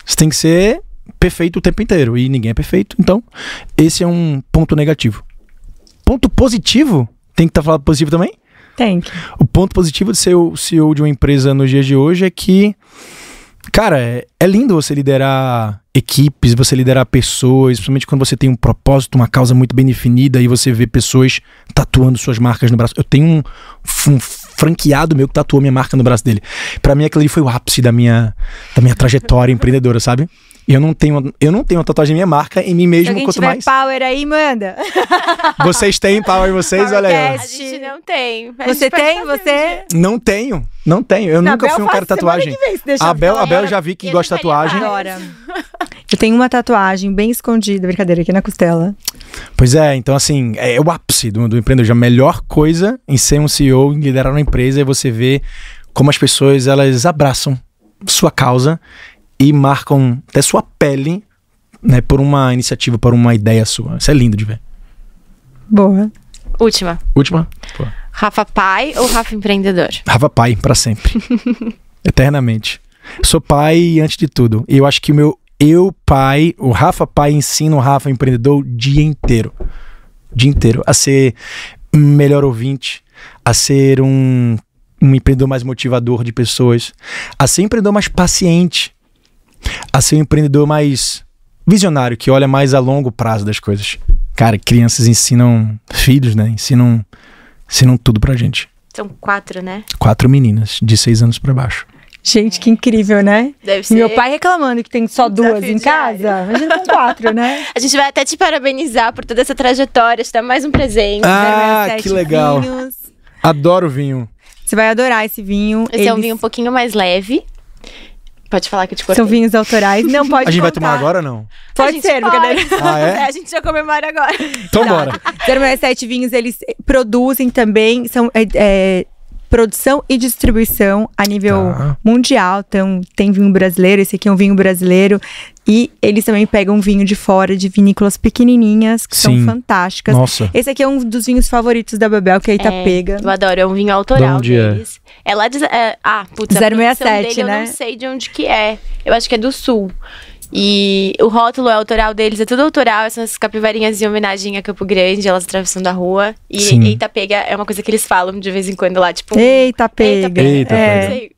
Você tem que ser perfeito o tempo inteiro. E ninguém é perfeito. Então, esse é um ponto negativo. Ponto positivo? Tem que estar falando positivo também? Tem que. O ponto positivo de ser o CEO de uma empresa nos dias de hoje é que, cara, é lindo você liderar equipes, você liderar pessoas, principalmente quando você tem um propósito, uma causa muito bem definida e você vê pessoas tatuando suas marcas no braço. Eu tenho um franqueado meu que tatuou minha marca no braço dele. Pra mim, aquilo ali foi o ápice da minha trajetória empreendedora, sabe? E eu não tenho uma tatuagem da minha marca em mim mesmo, Se quanto alguém mais. tiver power aí, manda. Vocês têm power em vocês? Olha aí. A gente não tem. Você tem? Você? Não tenho. Eu nunca fui um cara de tatuagem. A Bel já vi que gosta de tatuagem. Adora. Eu tenho uma tatuagem bem escondida, brincadeira, aqui na costela. Pois é, então assim, é o ápice do empreendedor. A melhor coisa em ser um CEO, em liderar uma empresa, é você ver como as pessoas, elas abraçam sua causa e marcam até sua pele, né, por uma iniciativa, por uma ideia sua. Isso é lindo de ver. Boa. Última. Pô. Rafa pai ou Rafa empreendedor? Rafa pai, pra sempre. Eternamente. Sou pai antes de tudo. E eu acho que o Rafa pai ensina o Rafa empreendedor o dia inteiro. O dia inteiro. A ser um melhor ouvinte, a ser um empreendedor mais motivador de pessoas, a ser um empreendedor mais paciente, a ser um empreendedor mais visionário, que olha mais a longo prazo das coisas. Cara, crianças ensinam filhos, né? Ensinam tudo pra gente. São 4, né? 4 meninas, de 6 anos pra baixo. Gente, que incrível, né? Deve ser. Meu pai reclamando que tem só 2 em casa. Imagina com 4, né? A gente vai até te parabenizar por toda essa trajetória, te dar mais um presente. Ah, 0,7 que legal. vinhos. Adoro vinho. Você vai adorar esse vinho. Esse é um vinho um pouquinho mais leve. Pode falar que eu te cortei. São vinhos autorais. Não pode A gente vai contar. tomar agora ou não? Pode ser, brincadeira. Ah, é? A gente já comemora agora. Então bora. 0,7 vinhos, eles produzem também, são produção e distribuição a nível mundial. Então, tem vinho brasileiro, esse aqui é um vinho brasileiro. E eles também pegam vinho de fora, de vinícolas pequenininhas, que são fantásticas. Nossa. Esse aqui é um dos vinhos favoritos da Bebel, que é a Itapega. Eu adoro, é um vinho autoral De onde deles. É lá de... putz, a 067, produção dele, né? eu não sei de onde que é. Eu acho que é do sul. E o rótulo é autoral deles, é tudo autoral. São essas capivarinhas em homenagem a Campo Grande, elas atravessando a rua. E Sim. eita pega é uma coisa que eles falam de vez em quando lá, tipo... Eita, pega. Eita, É. pega. Não sei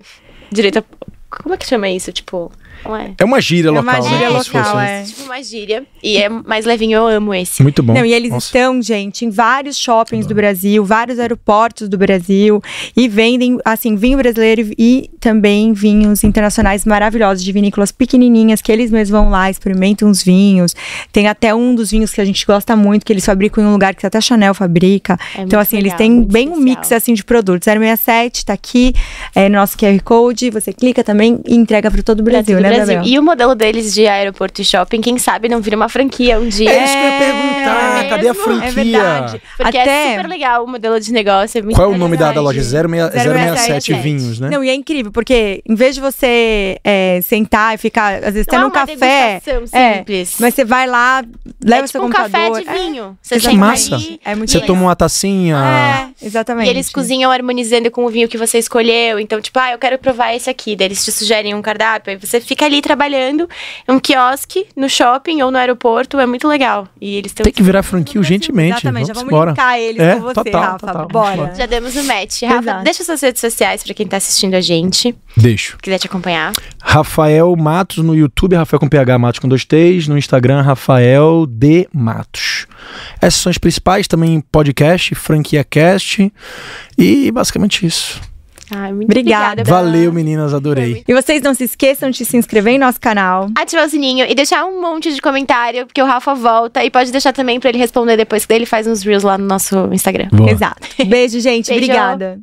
direito, como é que chama isso? Tipo, não é? É uma gíria uma local, gíria né? Como se local, fosse- é. Tipo uma gíria. E é mais levinho, eu amo esse. Muito bom. Não, e eles Nossa. estão, gente, em vários shoppings do Brasil, vários aeroportos do Brasil e vendem, assim, vinho brasileiro e também vinhos internacionais maravilhosos de vinícolas pequenininhas que eles mesmos vão lá, experimentam os vinhos. Tem até um dos vinhos que a gente gosta muito, que eles fabricam em um lugar que até a Chanel fabrica. É Então, muito assim, eles legal, têm muito bem um especial. mix, assim, de produtos. 067 tá aqui, no nosso QR Code, você clica também e entrega para todo o Brasil, Pra todo né, o Brasil. Bebel? E o modelo deles de aeroporto e shopping, quem sabe não vira uma franquia um dia. É isso que eu ia perguntar. É Cadê a mesmo? franquia? É verdade. Porque Até- é super legal o modelo de negócio. É muito Qual é o nome da loja? interessante. 067 Vinhos, né? Não, e é incrível, porque em vez de você sentar e ficar, às vezes, Não tendo é um uma café. degustação simples. Mas você vai lá, leva é seu tipo um computador. café de vinho. Você Que senta massa. ali, É muito Você legal. toma uma tacinha. Exatamente. e eles cozinham harmonizando com o vinho que você escolheu. Então, tipo, eu quero provar esse aqui. Daí eles te sugerem um cardápio. Aí você fica ali trabalhando. É um quiosque no shopping ou no aeroporto. É muito legal. E eles estão... Tem que virar franquia urgentemente. Exatamente, já vamos embora. linkar eles É, com você, total, Rafa. total. Bora. Já demos o match. Rafa, Exato. deixa suas redes sociais pra quem tá assistindo a gente. Deixo. Quiser te acompanhar. Rafael Matos no YouTube, Rafael com PH Matos com 2 T's, no Instagram, Rafael D. Matos. Essas são as principais, também podcast, franquia cast e basicamente isso. Ai, muito Obrigada. obrigada. Valeu, meninas, adorei. E vocês não se esqueçam de se inscrever em nosso canal. Ativar o sininho e deixar um monte de comentário, porque o Rafa volta. E pode deixar também pra ele responder depois, que daí ele faz uns reels lá no nosso Instagram. Boa. Exato. Beijo, gente. Beijo. Obrigada.